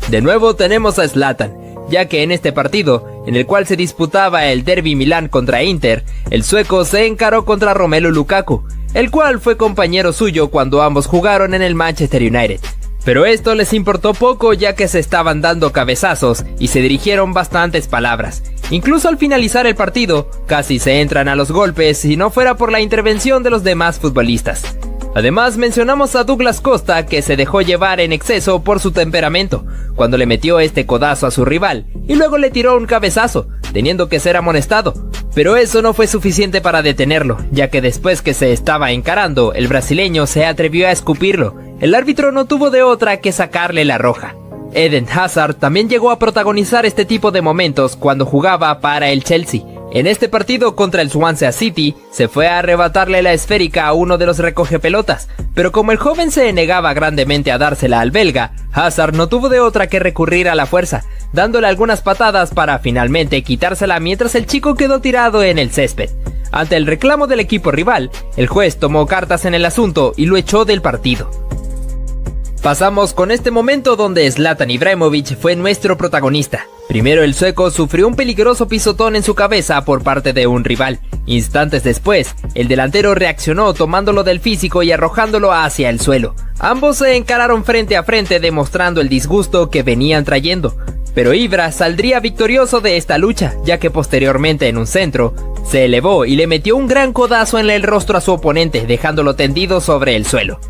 De nuevo tenemos a Zlatan, ya que en este partido, en el cual se disputaba el Derby Milán contra Inter, el sueco se encaró contra Romelu Lukaku, el cual fue compañero suyo cuando ambos jugaron en el Manchester United. Pero esto les importó poco ya que se estaban dando cabezazos y se dirigieron bastantes palabras. Incluso al finalizar el partido, casi se entran a los golpes si no fuera por la intervención de los demás futbolistas. Además mencionamos a Douglas Costa, que se dejó llevar en exceso por su temperamento, cuando le metió este codazo a su rival y luego le tiró un cabezazo, teniendo que ser amonestado. Pero eso no fue suficiente para detenerlo, ya que después que se estaba encarando, el brasileño se atrevió a escupirlo. El árbitro no tuvo de otra que sacarle la roja. Eden Hazard también llegó a protagonizar este tipo de momentos cuando jugaba para el Chelsea. En este partido contra el Swansea City, se fue a arrebatarle la esférica a uno de los recogepelotas, pero como el joven se negaba grandemente a dársela al belga, Hazard no tuvo de otra que recurrir a la fuerza, dándole algunas patadas para finalmente quitársela mientras el chico quedó tirado en el césped. Ante el reclamo del equipo rival, el juez tomó cartas en el asunto y lo echó del partido. Pasamos con este momento donde Zlatan Ibrahimovic fue nuestro protagonista. Primero el sueco sufrió un peligroso pisotón en su cabeza por parte de un rival. Instantes después, el delantero reaccionó tomándolo del físico y arrojándolo hacia el suelo. Ambos se encararon frente a frente demostrando el disgusto que venían trayendo. Pero Ibra saldría victorioso de esta lucha, ya que posteriormente en un centro, se elevó y le metió un gran codazo en el rostro a su oponente, dejándolo tendido sobre el suelo.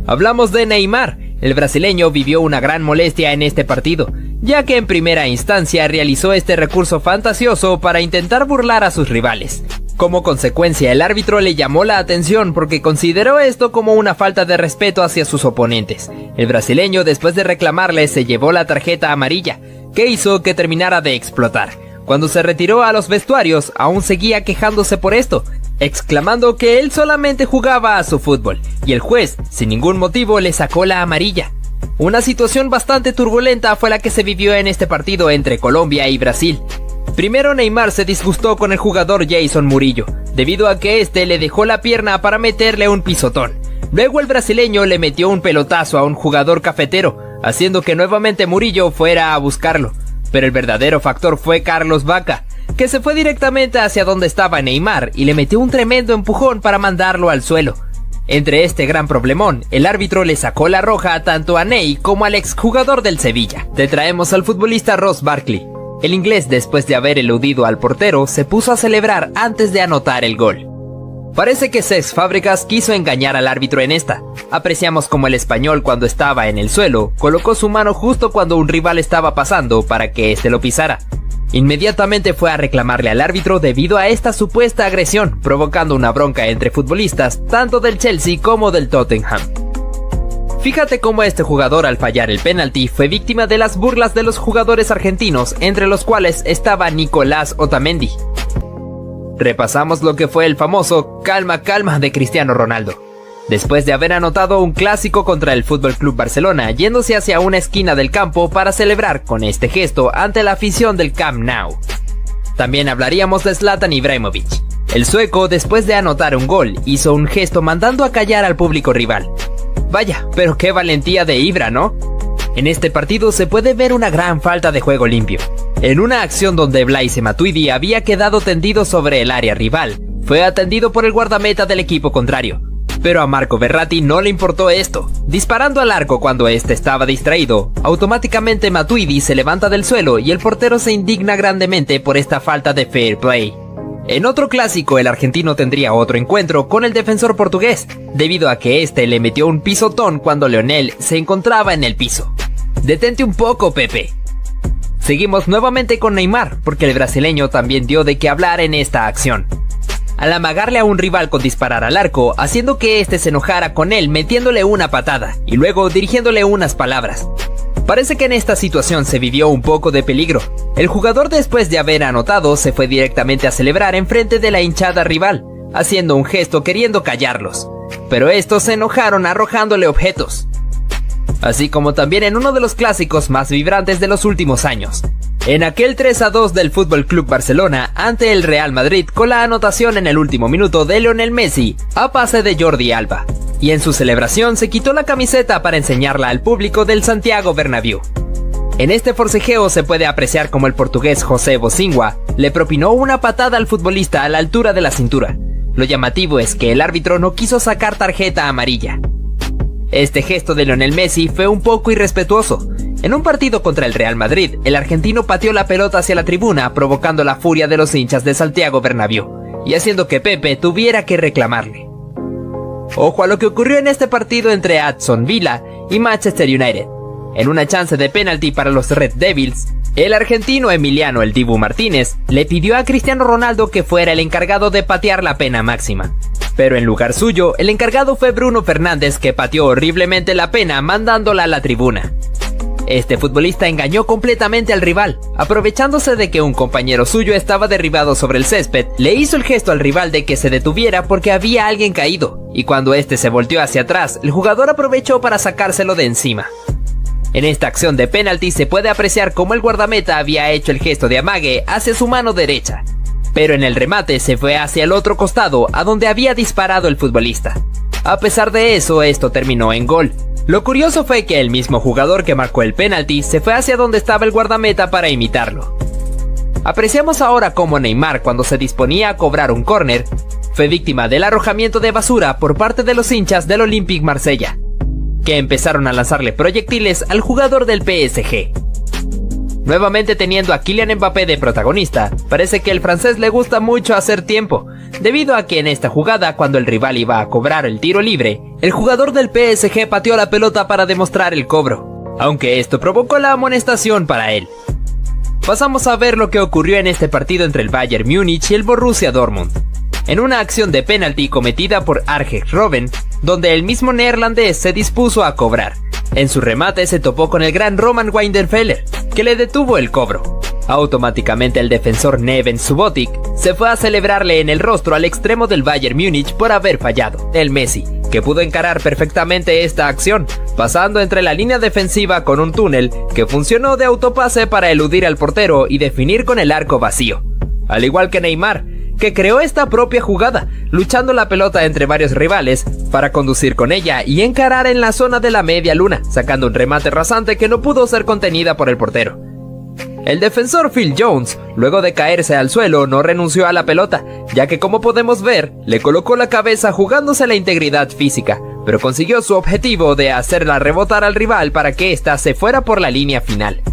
Hablamos de Neymar. El brasileño vivió una gran molestia en este partido, ya que en primera instancia realizó este recurso fantasioso para intentar burlar a sus rivales. Como consecuencia, el árbitro le llamó la atención porque consideró esto como una falta de respeto hacia sus oponentes. El brasileño, después de reclamarle, se llevó la tarjeta amarilla, que hizo que terminara de explotar. Cuando se retiró a los vestuarios, aún seguía quejándose por esto, exclamando que él solamente jugaba a su fútbol, y el juez, sin ningún motivo, le sacó la amarilla. Una situación bastante turbulenta fue la que se vivió en este partido entre Colombia y Brasil. Primero Neymar se disgustó con el jugador Jason Murillo, debido a que este le dejó la pierna para meterle un pisotón. Luego el brasileño le metió un pelotazo a un jugador cafetero, haciendo que nuevamente Murillo fuera a buscarlo. Pero el verdadero factor fue Carlos Vaca, que se fue directamente hacia donde estaba Neymar y le metió un tremendo empujón para mandarlo al suelo. Entre este gran problemón, el árbitro le sacó la roja tanto a Ney como al exjugador del Sevilla. Te traemos al futbolista Ross Barkley. El inglés, después de haber eludido al portero, se puso a celebrar antes de anotar el gol. Parece que Cesc Fábregas quiso engañar al árbitro en esta. Apreciamos como el español, cuando estaba en el suelo, colocó su mano justo cuando un rival estaba pasando para que éste lo pisara. Inmediatamente fue a reclamarle al árbitro debido a esta supuesta agresión, provocando una bronca entre futbolistas tanto del Chelsea como del Tottenham. Fíjate cómo este jugador, al fallar el penalti, fue víctima de las burlas de los jugadores argentinos, entre los cuales estaba Nicolás Otamendi. Repasamos lo que fue el famoso calma calma de Cristiano Ronaldo. Después de haber anotado un clásico contra el FC Barcelona, yéndose hacia una esquina del campo para celebrar con este gesto ante la afición del Camp Nou. También hablaríamos de Zlatan Ibrahimovic. El sueco, después de anotar un gol, hizo un gesto mandando a callar al público rival. Vaya, pero qué valentía de Ibra, ¿no? En este partido se puede ver una gran falta de juego limpio. En una acción donde Blaise Matuidi había quedado tendido sobre el área rival, fue atendido por el guardameta del equipo contrario. Pero a Marco Verratti no le importó esto. Disparando al arco cuando este estaba distraído, automáticamente Matuidi se levanta del suelo y el portero se indigna grandemente por esta falta de fair play. En otro clásico, el argentino tendría otro encuentro con el defensor portugués, debido a que este le metió un pisotón cuando Lionel se encontraba en el piso. Detente un poco, Pepe. Seguimos nuevamente con Neymar, porque el brasileño también dio de qué hablar en esta acción. Al amagarle a un rival con disparar al arco, haciendo que éste se enojara con él metiéndole una patada, y luego dirigiéndole unas palabras. Parece que en esta situación se vivió un poco de peligro. El jugador, después de haber anotado, se fue directamente a celebrar enfrente de la hinchada rival, haciendo un gesto queriendo callarlos. Pero estos se enojaron arrojándole objetos. Así como también en uno de los clásicos más vibrantes de los últimos años. En aquel 3-2 del FC Barcelona ante el Real Madrid, con la anotación en el último minuto de Lionel Messi a pase de Jordi Alba. Y en su celebración se quitó la camiseta para enseñarla al público del Santiago Bernabéu. En este forcejeo se puede apreciar como el portugués José Bocingua le propinó una patada al futbolista a la altura de la cintura. Lo llamativo es que el árbitro no quiso sacar tarjeta amarilla. Este gesto de Lionel Messi fue un poco irrespetuoso. En un partido contra el Real Madrid, el argentino pateó la pelota hacia la tribuna, provocando la furia de los hinchas de Santiago Bernabéu, y haciendo que Pepe tuviera que reclamarle. Ojo a lo que ocurrió en este partido entre Aston Villa y Manchester United. En una chance de penalti para los Red Devils, el argentino Emiliano "El Dibu" Martínez le pidió a Cristiano Ronaldo que fuera el encargado de patear la pena máxima. Pero en lugar suyo, el encargado fue Bruno Fernández, que pateó horriblemente la pena mandándola a la tribuna. Este futbolista engañó completamente al rival, aprovechándose de que un compañero suyo estaba derribado sobre el césped, le hizo el gesto al rival de que se detuviera porque había alguien caído, y cuando este se volteó hacia atrás, el jugador aprovechó para sacárselo de encima. En esta acción de penalti se puede apreciar cómo el guardameta había hecho el gesto de amague hacia su mano derecha, pero en el remate se fue hacia el otro costado a donde había disparado el futbolista. A pesar de eso, esto terminó en gol. Lo curioso fue que el mismo jugador que marcó el penalti se fue hacia donde estaba el guardameta para imitarlo. Apreciamos ahora cómo Neymar, cuando se disponía a cobrar un córner, fue víctima del arrojamiento de basura por parte de los hinchas del Olympique Marsella, que empezaron a lanzarle proyectiles al jugador del PSG. Nuevamente teniendo a Kylian Mbappé de protagonista, parece que el francés le gusta mucho hacer tiempo, debido a que en esta jugada, cuando el rival iba a cobrar el tiro libre, el jugador del PSG pateó la pelota para demostrar el cobro, aunque esto provocó la amonestación para él. Pasamos a ver lo que ocurrió en este partido entre el Bayern Múnich y el Borussia Dortmund, en una acción de penalti cometida por Arjen Robben, donde el mismo neerlandés se dispuso a cobrar. En su remate se topó con el gran Roman Weidenfeller, que le detuvo el cobro. Automáticamente el defensor Neven Subotic se fue a celebrarle en el rostro al extremo del Bayern Múnich por haber fallado. El Messi, que pudo encarar perfectamente esta acción, pasando entre la línea defensiva con un túnel que funcionó de autopase para eludir al portero y definir con el arco vacío. Al igual que Neymar, que creó esta propia jugada, luchando la pelota entre varios rivales para conducir con ella y encarar en la zona de la media luna, sacando un remate rasante que no pudo ser contenida por el portero. El defensor Phil Jones, luego de caerse al suelo, no renunció a la pelota, ya que como podemos ver, le colocó la cabeza jugándose la integridad física, pero consiguió su objetivo de hacerla rebotar al rival para que ésta se fuera por la línea final.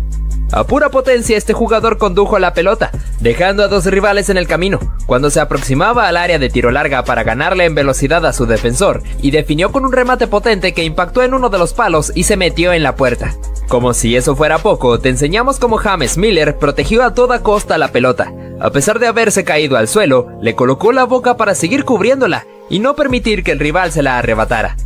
A pura potencia este jugador condujo la pelota, dejando a dos rivales en el camino, cuando se aproximaba al área de tiro larga para ganarle en velocidad a su defensor, y definió con un remate potente que impactó en uno de los palos y se metió en la puerta. Como si eso fuera poco, te enseñamos cómo James Miller protegió a toda costa la pelota. A pesar de haberse caído al suelo, le colocó la boca para seguir cubriéndola y no permitir que el rival se la arrebatara.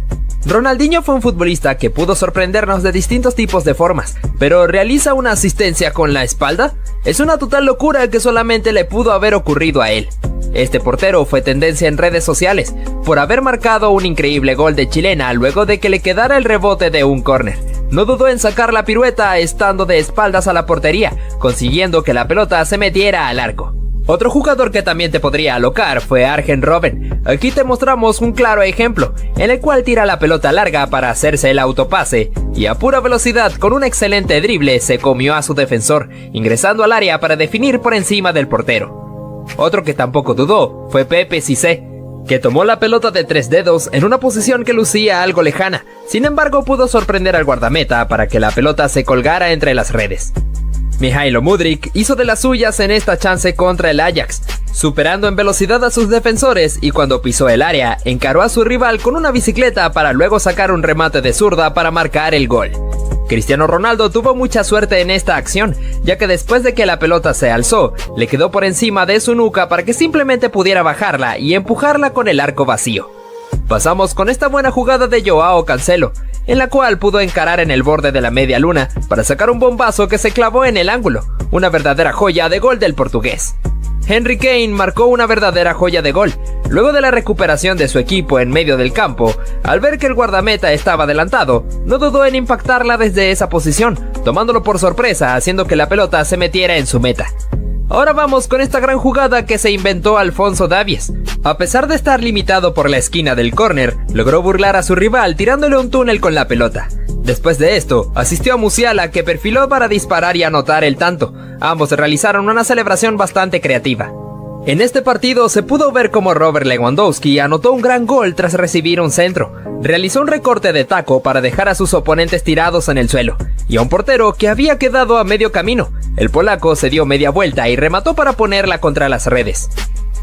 Ronaldinho fue un futbolista que pudo sorprendernos de distintos tipos de formas, pero ¿realiza una asistencia con la espalda? Es una total locura que solamente le pudo haber ocurrido a él. Este portero fue tendencia en redes sociales por haber marcado un increíble gol de chilena luego de que le quedara el rebote de un córner. No dudó en sacar la pirueta estando de espaldas a la portería, consiguiendo que la pelota se metiera al arco. Otro jugador que también te podría alocar fue Arjen Robben. Aquí te mostramos un claro ejemplo, en el cual tira la pelota larga para hacerse el autopase, y a pura velocidad con un excelente drible se comió a su defensor, ingresando al área para definir por encima del portero. Otro que tampoco dudó fue Pepe Cissé, que tomó la pelota de 3 dedos en una posición que lucía algo lejana, sin embargo pudo sorprender al guardameta para que la pelota se colgara entre las redes. Mihailo Mudryk hizo de las suyas en esta chance contra el Ajax, superando en velocidad a sus defensores y cuando pisó el área, encaró a su rival con una bicicleta para luego sacar un remate de zurda para marcar el gol. Cristiano Ronaldo tuvo mucha suerte en esta acción, ya que después de que la pelota se alzó, le quedó por encima de su nuca para que simplemente pudiera bajarla y empujarla con el arco vacío. Pasamos con esta buena jugada de Joao Cancelo, en la cual pudo encarar en el borde de la media luna para sacar un bombazo que se clavó en el ángulo, una verdadera joya de gol del portugués. Henry Kane marcó una verdadera joya de gol, luego de la recuperación de su equipo en medio del campo. Al ver que el guardameta estaba adelantado, no dudó en impactarla desde esa posición, tomándolo por sorpresa, haciendo que la pelota se metiera en su meta. Ahora vamos con esta gran jugada que se inventó Alfonso Davies. A pesar de estar limitado por la esquina del córner, logró burlar a su rival tirándole un túnel con la pelota. Después de esto, asistió a Musiala, que perfiló para disparar y anotar el tanto. Ambos realizaron una celebración bastante creativa. En este partido se pudo ver cómo Robert Lewandowski anotó un gran gol tras recibir un centro. Realizó un recorte de taco para dejar a sus oponentes tirados en el suelo, y a un portero que había quedado a medio camino. El polaco se dio media vuelta y remató para ponerla contra las redes.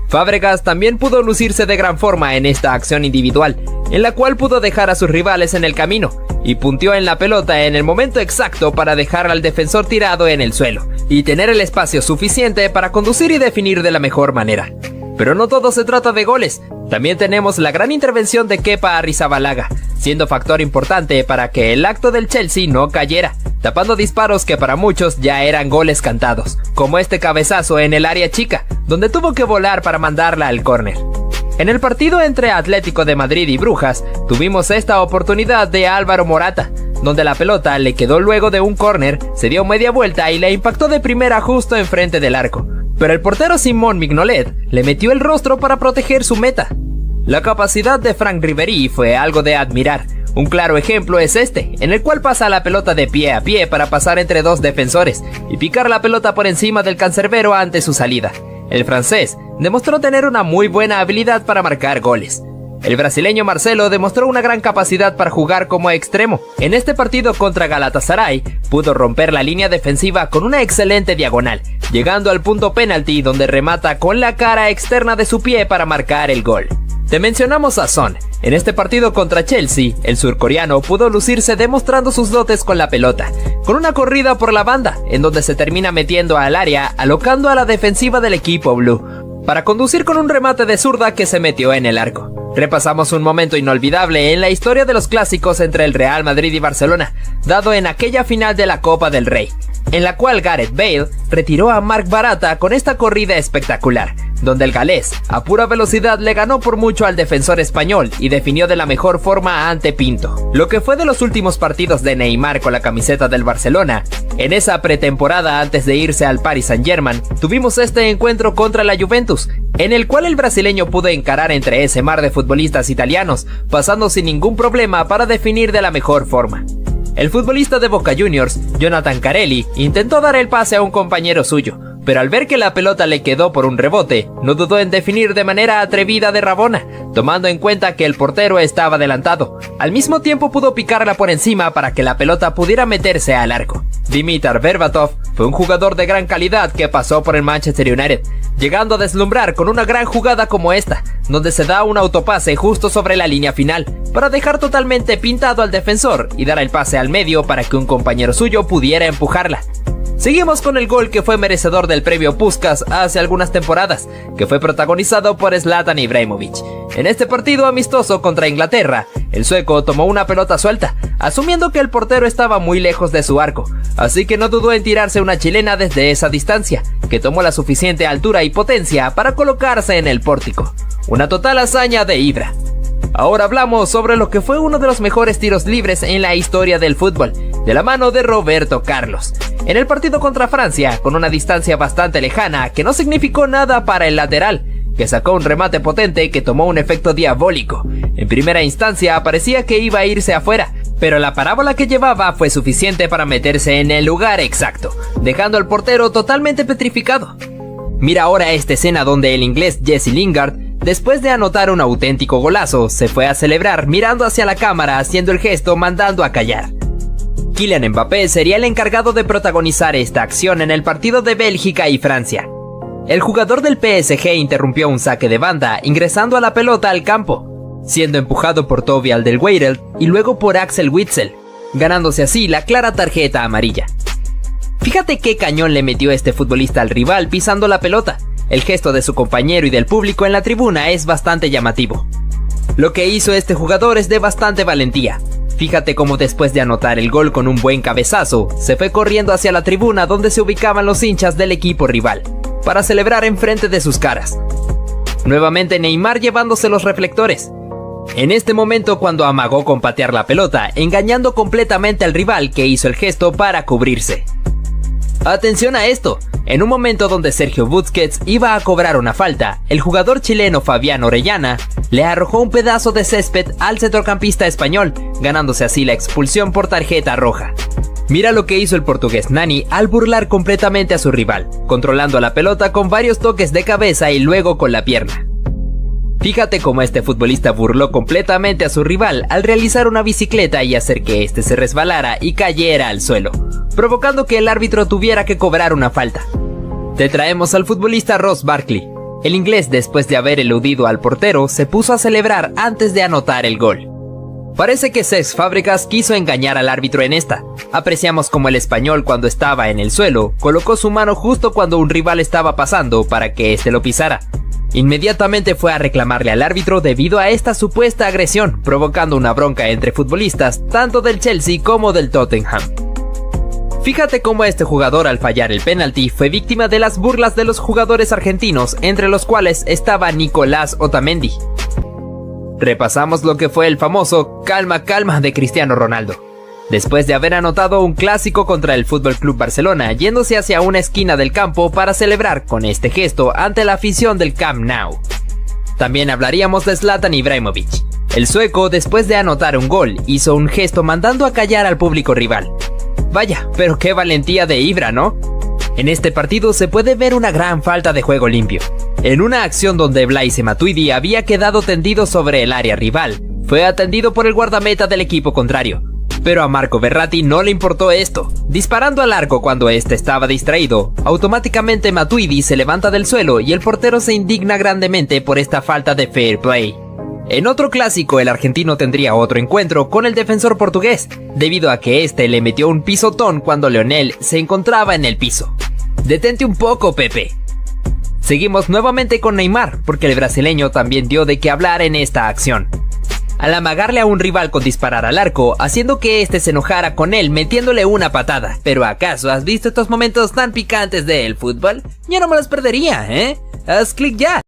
Fábregas también pudo lucirse de gran forma en esta acción individual, en la cual pudo dejar a sus rivales en el camino, y punteó en la pelota en el momento exacto para dejar al defensor tirado en el suelo, y tener el espacio suficiente para conducir y definir de la mejor manera. Pero no todo se trata de goles, también tenemos la gran intervención de Kepa Arrizabalaga, siendo factor importante para que el acto del Chelsea no cayera, tapando disparos que para muchos ya eran goles cantados, como este cabezazo en el área chica, donde tuvo que volar para mandarla al córner. En el partido entre Atlético de Madrid y Brujas, tuvimos esta oportunidad de Álvaro Morata, donde la pelota le quedó luego de un córner, se dio media vuelta y le impactó de primera justo enfrente del arco. Pero el portero Simón Mignolet le metió el rostro para proteger su meta. La capacidad de Franck Ribéry fue algo de admirar. Un claro ejemplo es este, en el cual pasa la pelota de pie a pie para pasar entre dos defensores y picar la pelota por encima del cancerbero ante su salida. El francés demostró tener una muy buena habilidad para marcar goles. El brasileño Marcelo demostró una gran capacidad para jugar como extremo. En este partido contra Galatasaray, pudo romper la línea defensiva con una excelente diagonal, llegando al punto penalti donde remata con la cara externa de su pie para marcar el gol. Te mencionamos a Son. En este partido contra Chelsea, el surcoreano pudo lucirse demostrando sus dotes con la pelota, con una corrida por la banda, en donde se termina metiendo al área, alocando a la defensiva del equipo blue, para conducir con un remate de zurda que se metió en el arco. Repasamos un momento inolvidable en la historia de los clásicos entre el Real Madrid y Barcelona, dado en aquella final de la Copa del Rey, en la cual Gareth Bale retiró a Marc Baratra con esta corrida espectacular, donde el galés a pura velocidad le ganó por mucho al defensor español y definió de la mejor forma ante Pinto. Lo que fue de los últimos partidos de Neymar con la camiseta del Barcelona, en esa pretemporada antes de irse al Paris Saint-Germain, tuvimos este encuentro contra la Juventus, en el cual el brasileño pudo encarar entre ese mar de futbolistas italianos, pasando sin ningún problema para definir de la mejor forma. El futbolista de Boca Juniors, Jonathan Carelli, intentó dar el pase a un compañero suyo, pero al ver que la pelota le quedó por un rebote, no dudó en definir de manera atrevida de Rabona, tomando en cuenta que el portero estaba adelantado. Al mismo tiempo pudo picarla por encima para que la pelota pudiera meterse al arco. Dimitar Berbatov fue un jugador de gran calidad que pasó por el Manchester United, llegando a deslumbrar con una gran jugada como esta, donde se da un autopase justo sobre la línea final, para dejar totalmente pintado al defensor y dar el pase al medio para que un compañero suyo pudiera empujarla. Seguimos con el gol que fue merecedor del premio Puskás hace algunas temporadas, que fue protagonizado por Zlatan Ibrahimović. En este partido amistoso contra Inglaterra, el sueco tomó una pelota suelta, asumiendo que el portero estaba muy lejos de su arco, así que no dudó en tirarse una chilena desde esa distancia, que tomó la suficiente altura y potencia para colocarse en el pórtico. Una total hazaña de Ibra. Ahora hablamos sobre lo que fue uno de los mejores tiros libres en la historia del fútbol, de la mano de Roberto Carlos. En el partido contra Francia, con una distancia bastante lejana que no significó nada para el lateral, que sacó un remate potente que tomó un efecto diabólico. En primera instancia parecía que iba a irse afuera, pero la parábola que llevaba fue suficiente para meterse en el lugar exacto, dejando al portero totalmente petrificado. Mira ahora esta escena donde el inglés Jesse Lingard, después de anotar un auténtico golazo, se fue a celebrar mirando hacia la cámara haciendo el gesto mandando a callar. Kylian Mbappé sería el encargado de protagonizar esta acción en el partido de Bélgica y Francia. El jugador del PSG interrumpió un saque de banda ingresando a la pelota al campo, siendo empujado por Toby Alderweireld y luego por Axel Witsel, ganándose así la clara tarjeta amarilla. Fíjate qué cañón le metió este futbolista al rival pisando la pelota. El gesto de su compañero y del público en la tribuna es bastante llamativo. Lo que hizo este jugador es de bastante valentía. Fíjate cómo después de anotar el gol con un buen cabezazo, se fue corriendo hacia la tribuna donde se ubicaban los hinchas del equipo rival, para celebrar enfrente de sus caras. Nuevamente Neymar llevándose los reflectores. En este momento cuando amagó con patear la pelota, engañando completamente al rival que hizo el gesto para cubrirse. Atención a esto, en un momento donde Sergio Busquets iba a cobrar una falta, el jugador chileno Fabián Orellana le arrojó un pedazo de césped al centrocampista español, ganándose así la expulsión por tarjeta roja. Mira lo que hizo el portugués Nani al burlar completamente a su rival, controlando la pelota con varios toques de cabeza y luego con la pierna. Fíjate cómo este futbolista burló completamente a su rival al realizar una bicicleta y hacer que este se resbalara y cayera al suelo, provocando que el árbitro tuviera que cobrar una falta. Te traemos al futbolista Ross Barkley. El inglés, después de haber eludido al portero, se puso a celebrar antes de anotar el gol. Parece que Cesc Fábregas quiso engañar al árbitro en esta. Apreciamos como el español, cuando estaba en el suelo, colocó su mano justo cuando un rival estaba pasando para que éste lo pisara. Inmediatamente fue a reclamarle al árbitro debido a esta supuesta agresión, provocando una bronca entre futbolistas tanto del Chelsea como del Tottenham. Fíjate cómo este jugador, al fallar el penalti, fue víctima de las burlas de los jugadores argentinos, entre los cuales estaba Nicolás Otamendi. Repasamos lo que fue el famoso calma calma de Cristiano Ronaldo. Después de haber anotado un clásico contra el FC Barcelona, yéndose hacia una esquina del campo para celebrar con este gesto ante la afición del Camp Nou. También hablaríamos de Zlatan Ibrahimović. El sueco, después de anotar un gol, hizo un gesto mandando a callar al público rival. Vaya, pero qué valentía de Ibra, ¿no? En este partido se puede ver una gran falta de juego limpio. En una acción donde Blaise Matuidi había quedado tendido sobre el área rival, fue atendido por el guardameta del equipo contrario. Pero a Marco Verratti no le importó esto. Disparando al arco cuando este estaba distraído, automáticamente Matuidi se levanta del suelo y el portero se indigna grandemente por esta falta de fair play. En otro clásico, el argentino tendría otro encuentro con el defensor portugués, debido a que este le metió un pisotón cuando Lionel se encontraba en el piso. Detente un poco, Pepe. Seguimos nuevamente con Neymar, porque el brasileño también dio de qué hablar en esta acción. Al amagarle a un rival con disparar al arco, haciendo que este se enojara con él metiéndole una patada. ¿Pero acaso has visto estos momentos tan picantes del fútbol? Yo no me los perdería, ¿eh? Haz clic ya.